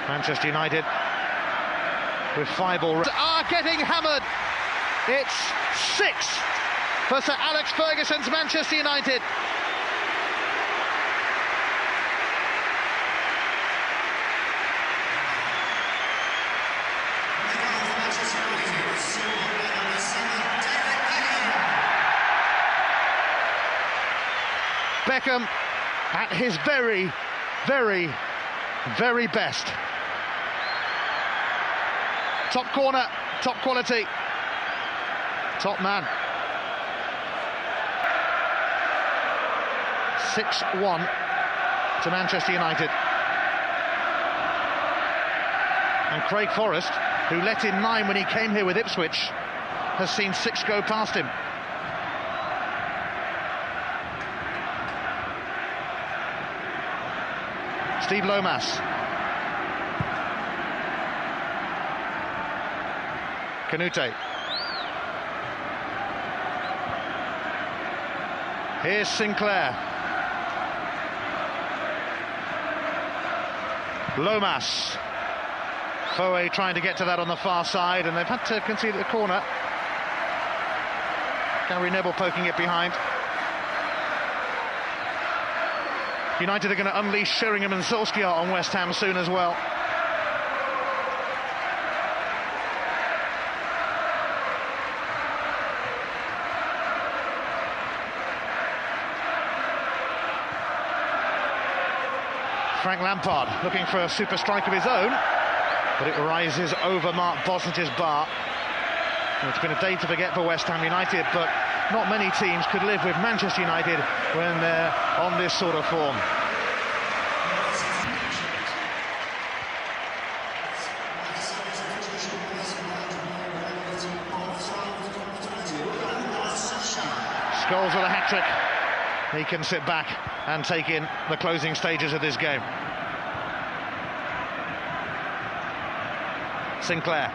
[SPEAKER 1] Manchester United with 5 already are getting hammered. It's 6 for Sir Alex Ferguson's Manchester United. Beckham at his very, very, very best. Top corner, top quality, top man. 6-1 to Manchester United. And Craig Forrest, who let in 9 when he came here with Ipswich, has seen 6 go past him. Steve Lomas. Canute. Here's Sinclair. Lomas. Foe trying to get to that on the far side, and they've had to concede at the corner. Gary Neville poking it behind. United are going to unleash Sheringham and Solskjaer on West Ham soon as well. Frank Lampard looking for a super strike of his own, but it rises over Mark Bosnich's bar. It's been a day to forget for West Ham United, but not many teams could live with Manchester United when they're on this sort of form. Scholes with a hat-trick. He can sit back and take in the closing stages of this game. Sinclair.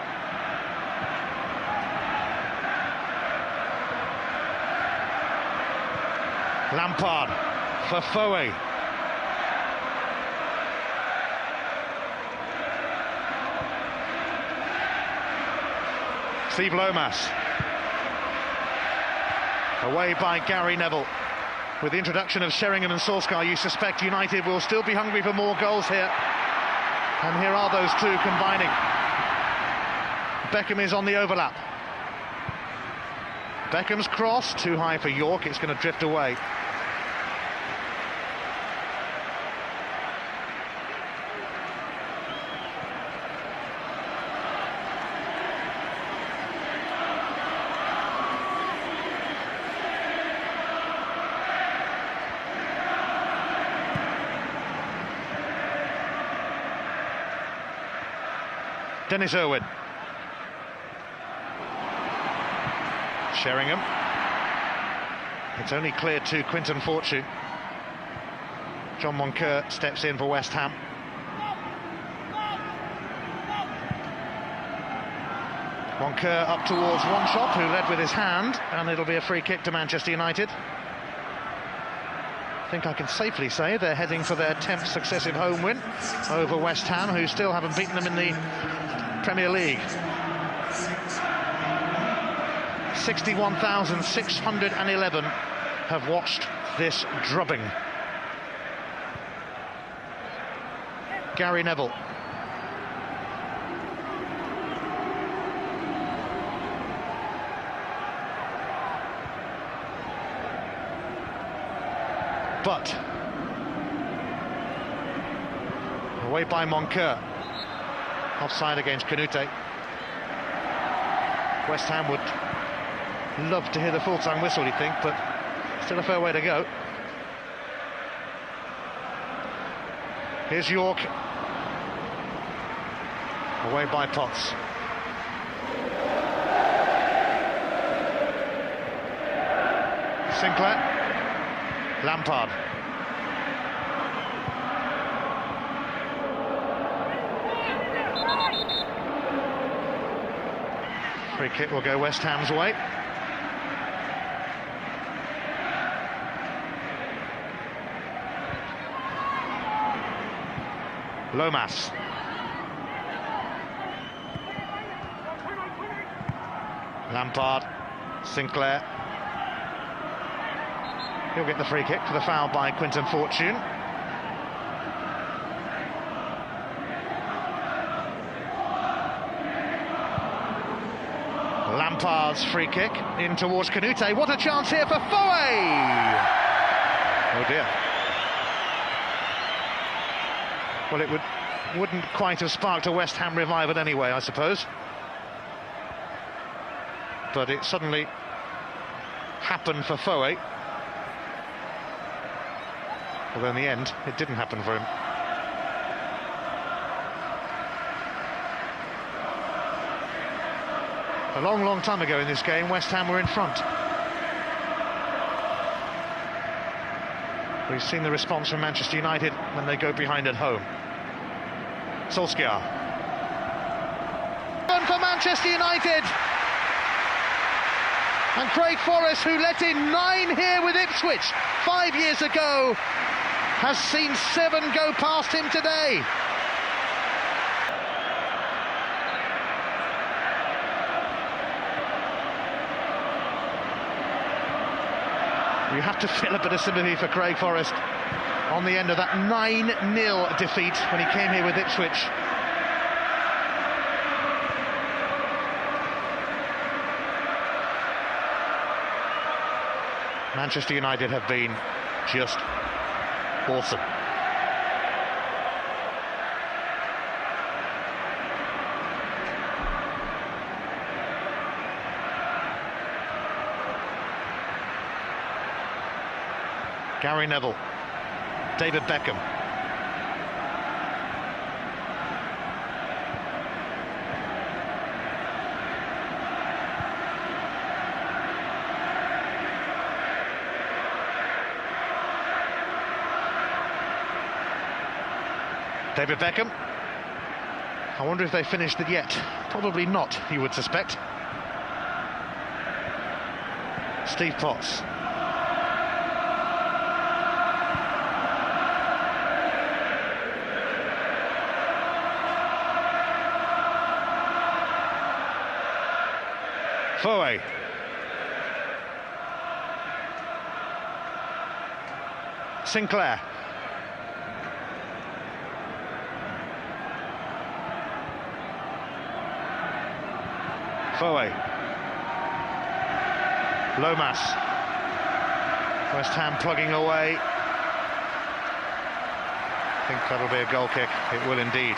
[SPEAKER 1] Lampard for Foe. Steve Lomas. Away by Gary Neville. With the introduction of Sheringham and Solskjaer, you suspect United will still be hungry for more goals here. And here are those two combining. Beckham is on the overlap. Beckham's cross, too high for York, it's going to drift away. Dennis Irwin. Sheringham. It's only cleared to Quinton Fortune. John Moncur steps in for West Ham. Moncur up towards Wanshop, who led with his hand, and it'll be a free kick to Manchester United. I think I can safely say they're heading for their 10th successive home win over West Ham, who still haven't beaten them in the Premier League. 61,611 have watched this drubbing. Gary Neville. But away by Moncur. Offside against Canute. West Ham would love to hear the full-time whistle, you think, but still a fair way to go. Here's York. Away by Potts. Sinclair. Lampard. Free kick will go West Ham's way. Lomas. Lampard. Sinclair. He'll get the free kick for the foul by Quinton Fortune. Lampard's free kick in towards Canute. What a chance here for Foe! Oh dear. Well, it wouldn't quite have sparked a West Ham revival anyway, I suppose. But it suddenly happened for Foe. Although in the end, it didn't happen for him. A long, long time ago in this game, West Ham were in front. We've seen the response from Manchester United when they go behind at home. Solskjaer. For Manchester United. And Craig Forrest, who let in 9 here with Ipswich 5 years ago, has seen 7 go past him today. You have to feel a bit of sympathy for Craig Forrest on the end of that 9-0 defeat when he came here with Ipswich. Manchester United have been just awesome. Gary Neville, David Beckham. David Beckham. I wonder if they finished it yet. Probably not, you would suspect. Steve Potts. Foe. Sinclair. Foe. Lomas. West Ham plugging away. I think that'll be a goal kick. It will indeed.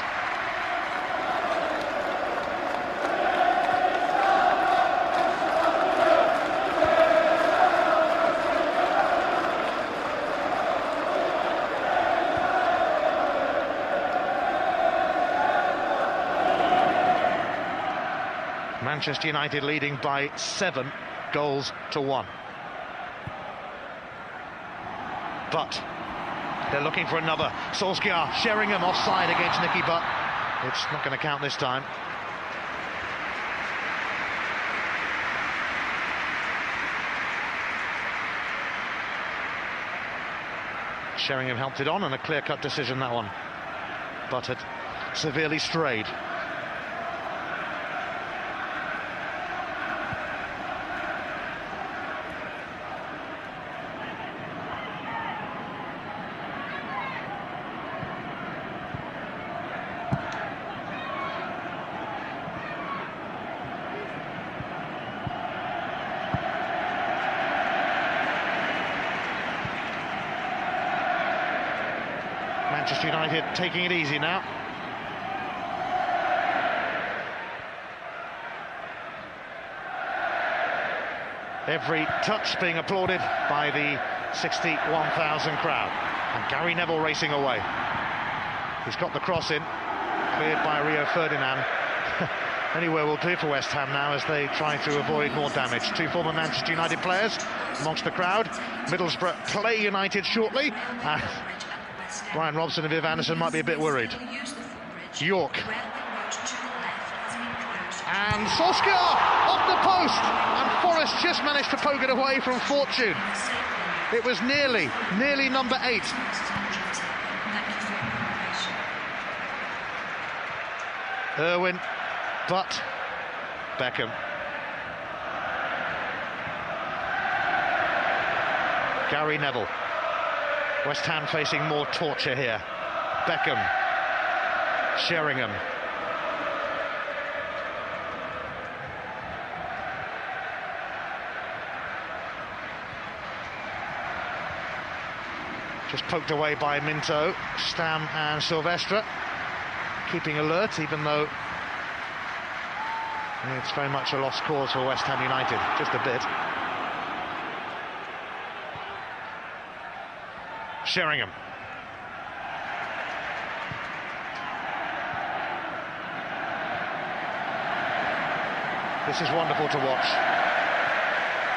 [SPEAKER 1] Manchester United leading by 7 goals to 1. But they're looking for another. Solskjaer, Sheringham offside against Nicky Butt. It's not going to count this time. Sheringham helped it on, and a clear-cut decision, that one. Butt had severely strayed. Manchester United taking it easy now. Every touch being applauded by the 61,000 crowd. And Gary Neville racing away. He's got the cross in, cleared by Rio Ferdinand. Anywhere will do for West Ham now as they try to avoid more damage. 2 former Manchester United players amongst the crowd. Middlesbrough play United shortly. Brian Robson and Viv Anderson might be a bit worried. York. And Solskjaer off the post. And Forrest just managed to poke it away from Fortune. It was nearly number 8. Irwin, but Beckham. Gary Neville. West Ham facing more torture here. Beckham. Sheringham. Just poked away by Minto, Stam and Silvestre. Keeping alert, even though it's very much a lost cause for West Ham United. Just a bit. Sheringham. This is wonderful to watch,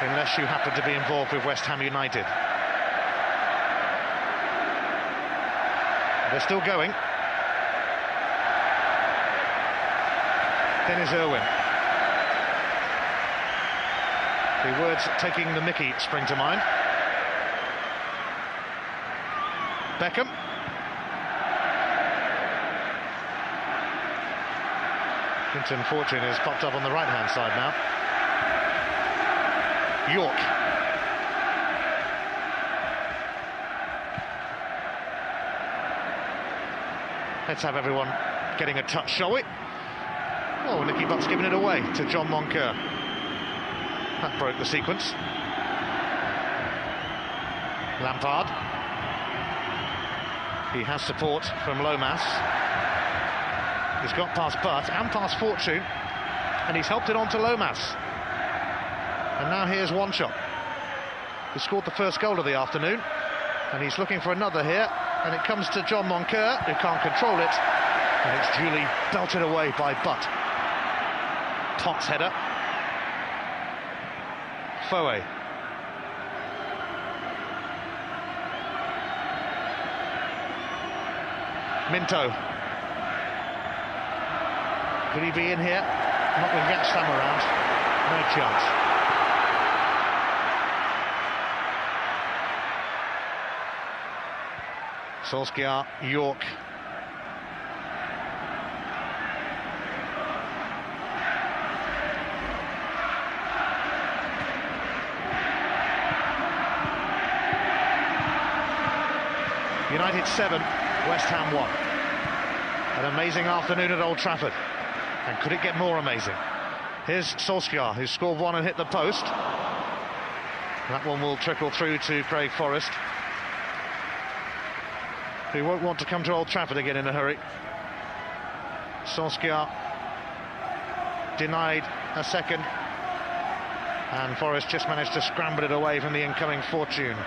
[SPEAKER 1] unless you happen to be involved with West Ham United. They're still going. Dennis Irwin. The words "taking the mickey" spring to mind. Beckham. Clinton Fortune has popped up on the right-hand side now. York. Let's have everyone getting a touch, shall we? Oh, Nicky Butt's giving it away to John Moncur. That broke the sequence. Lampard. He has support from Lomas. He's got past Butt and past Fortune, and he's helped it on to Lomas. And now here's Wanchop, who scored the first goal of the afternoon, and he's looking for another here, and it comes to John Moncur, who can't control it, and it's duly belted away by Butt. Potts header. Foe. Minto. Could he be in here? Not with Yatsam around. No chance. Solskjaer, York. United 7, West Ham 1. An amazing afternoon at Old Trafford. And could it get more amazing? Here's Solskjaer, who scored one and hit the post. That one will trickle through to Craig Forrest, who won't want to come to Old Trafford again in a hurry. Solskjaer denied a second, and Forrest just managed to scramble it away from the incoming Fortune.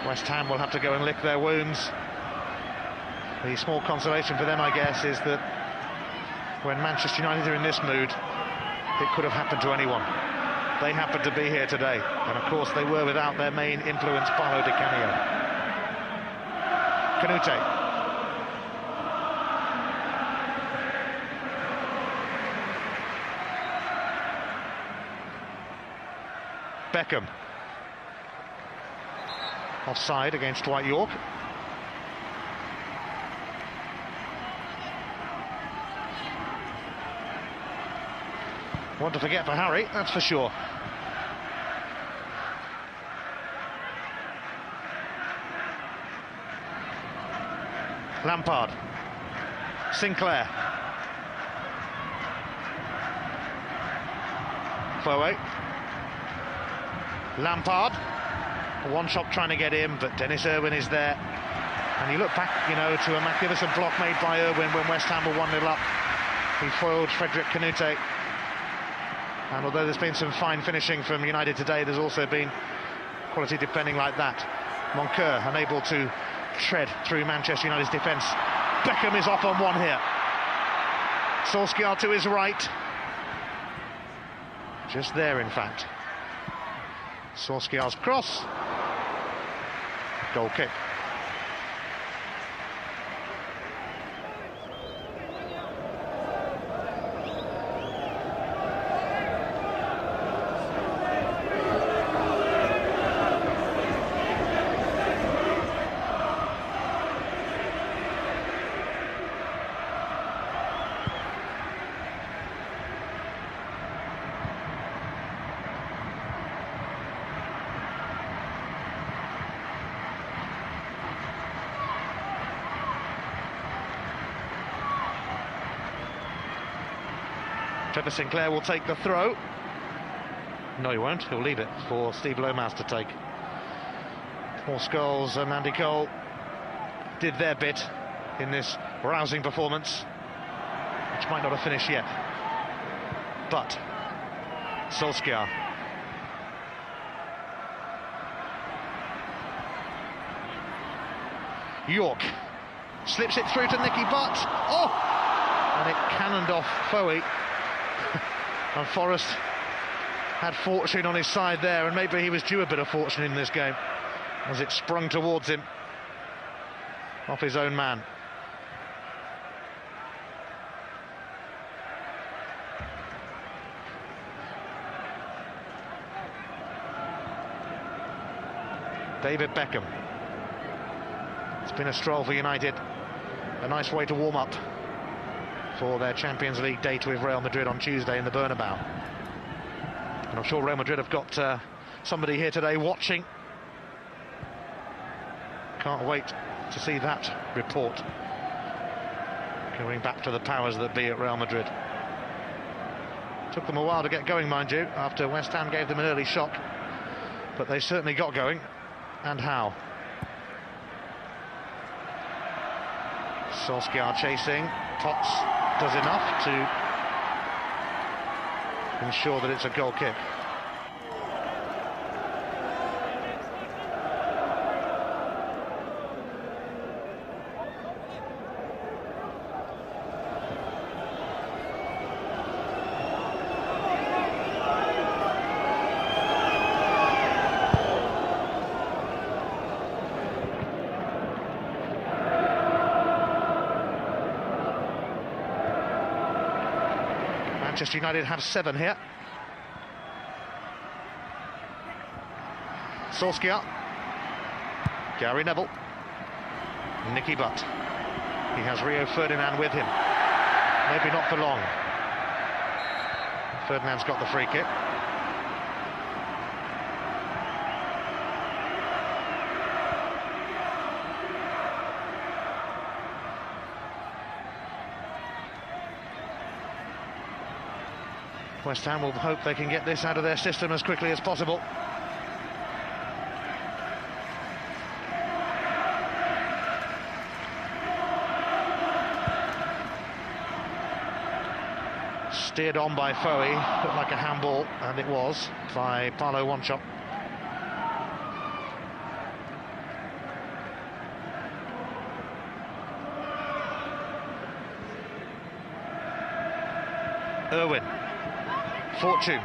[SPEAKER 1] West Ham will have to go and lick their wounds. The small consolation for them, I guess, is that when Manchester United are in this mood, it could have happened to anyone. They happened to be here today, and of course they were without their main influence, Paolo Di Canio. Canute. Beckham. Offside against Dwight York. One to forget for Harry, that's for sure. Lampard. Sinclair. Foe. Lampard. One shot trying to get in, but Dennis Irwin is there. And you look back, you know, to a magnificent block made by Irwin when West Ham were 1-0 up. He foiled Frederick Canute. And although there's been some fine finishing from United today, there's also been quality defending like that. Moncur unable to tread through Manchester United's defence. Beckham is off on one here. Solskjaer to his right. Just there, in fact. Solskjaer's cross. Goal kick. Trevor Sinclair will take the throw. No, he won't. He'll leave it for Steve Lomas to take. Paul Scholes and Andy Cole did their bit in this rousing performance, which might not have finished yet. But Solskjaer. York slips it through to Nicky Butt. Oh! And it cannoned off Foe. And Forrest had fortune on his side there, and maybe he was due a bit of fortune in this game as it sprung towards him off his own man. David Beckham. It's been a stroll for United, a nice way to warm up for their Champions League date with Real Madrid on Tuesday in the Bernabeu. And I'm sure Real Madrid have got somebody here today watching. Can't wait to see that report going back to the powers that be at Real Madrid. Took them a while to get going, mind you, after West Ham gave them an early shock, but they certainly got going. And how? Solskjaer chasing. Potts does enough to ensure that it's a goal kick. Manchester United have 7 here. Solskjaer. Gary Neville. Nicky Butt. He has Rio Ferdinand with him. Maybe not for long. Ferdinand's got the free kick. West Ham will hope they can get this out of their system as quickly as possible. Steered on by Foe, looked like a handball, and it was, by Paulo Wanchope. Irwin, Fortune,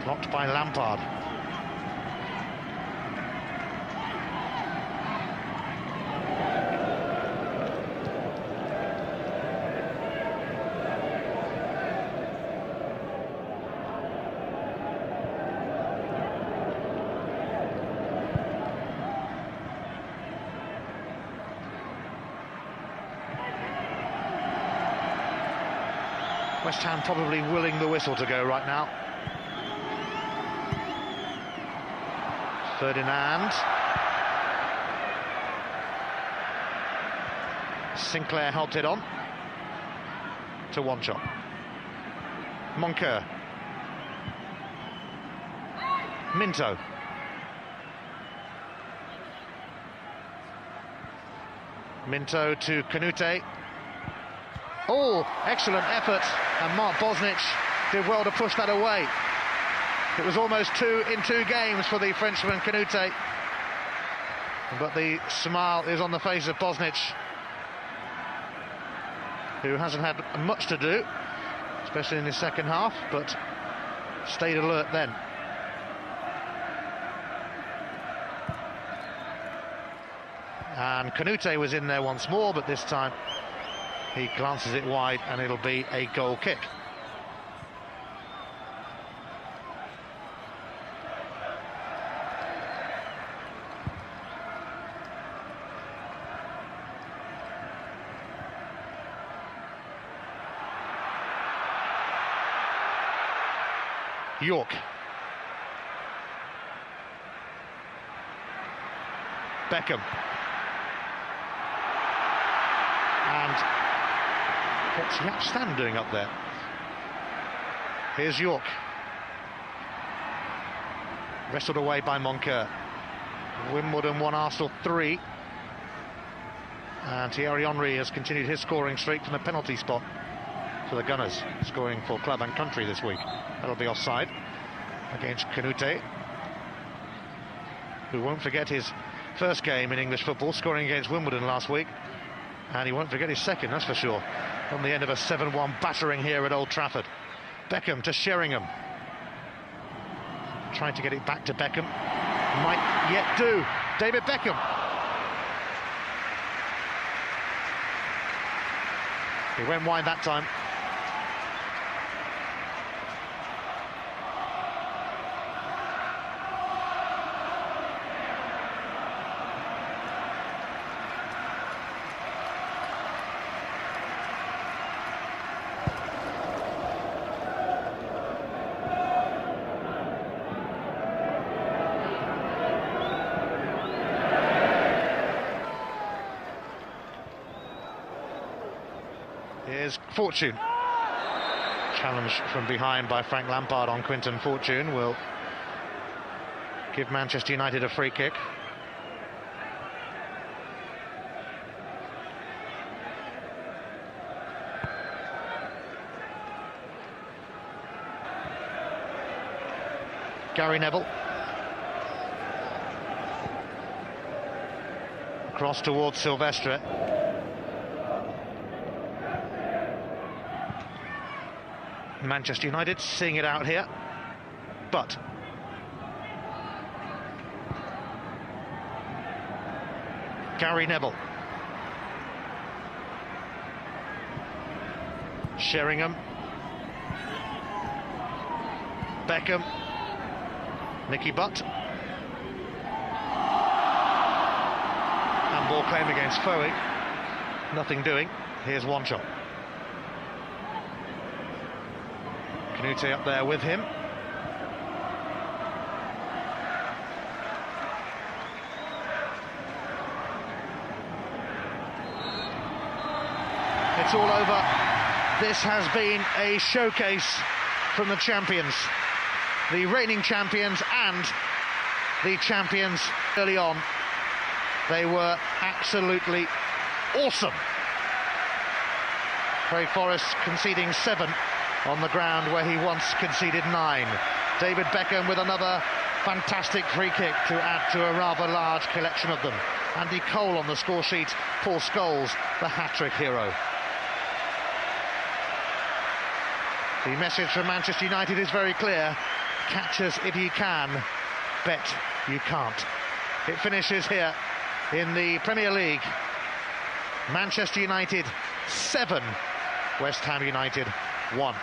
[SPEAKER 1] blocked by Lampard. West Ham probably willing the whistle to go right now. Ferdinand. Sinclair helped it on to Wanchope. Moncur. Minto. Minto to Canute. Oh, excellent effort, and Mark Bosnich did well to push that away. It was almost 2 in 2 games for the Frenchman Canute, but the smile is on the face of Bosnich, who hasn't had much to do, especially in the second half, but stayed alert then. And Canute was in there once more, but this time he glances it wide and it'll be a goal kick. York. Beckham. And what's Jaap Stam doing up there? Here's York. Wrestled away by Moncur. Wimbledon 1, Arsenal 3. And Thierry Henry has continued his scoring streak from the penalty spot for the Gunners, scoring for club and country this week. That'll be offside against Canute, who won't forget his first game in English football, scoring against Wimbledon last week. And he won't forget his second, that's for sure, on the end of a 7-1 battering here at Old Trafford. Beckham to Sheringham. Trying to get it back to Beckham. Might yet do. David Beckham. He went wide that time. Here's Fortune. Challenge from behind by Frank Lampard on Quinton Fortune will give Manchester United a free kick. Gary Neville. Cross towards Silvestre. Manchester United seeing it out here, but Gary Neville. Sheringham. Beckham. Nicky Butt. And ball claim against Foe. Nothing doing. Here's Wanchope. Canute up there with him. it's all over. This has been a showcase from the champions, the reigning champions and the champions early on. They were absolutely awesome. Craig Forrest conceding 7 on the ground where he once conceded 9. David Beckham with another fantastic free kick to add to a rather large collection of them. Andy Cole on the score sheet, Paul Scholes, the hat-trick hero. The message from Manchester United is very clear: catch us if you can, bet you can't. It finishes here in the Premier League. Manchester United 7, West Ham United 1.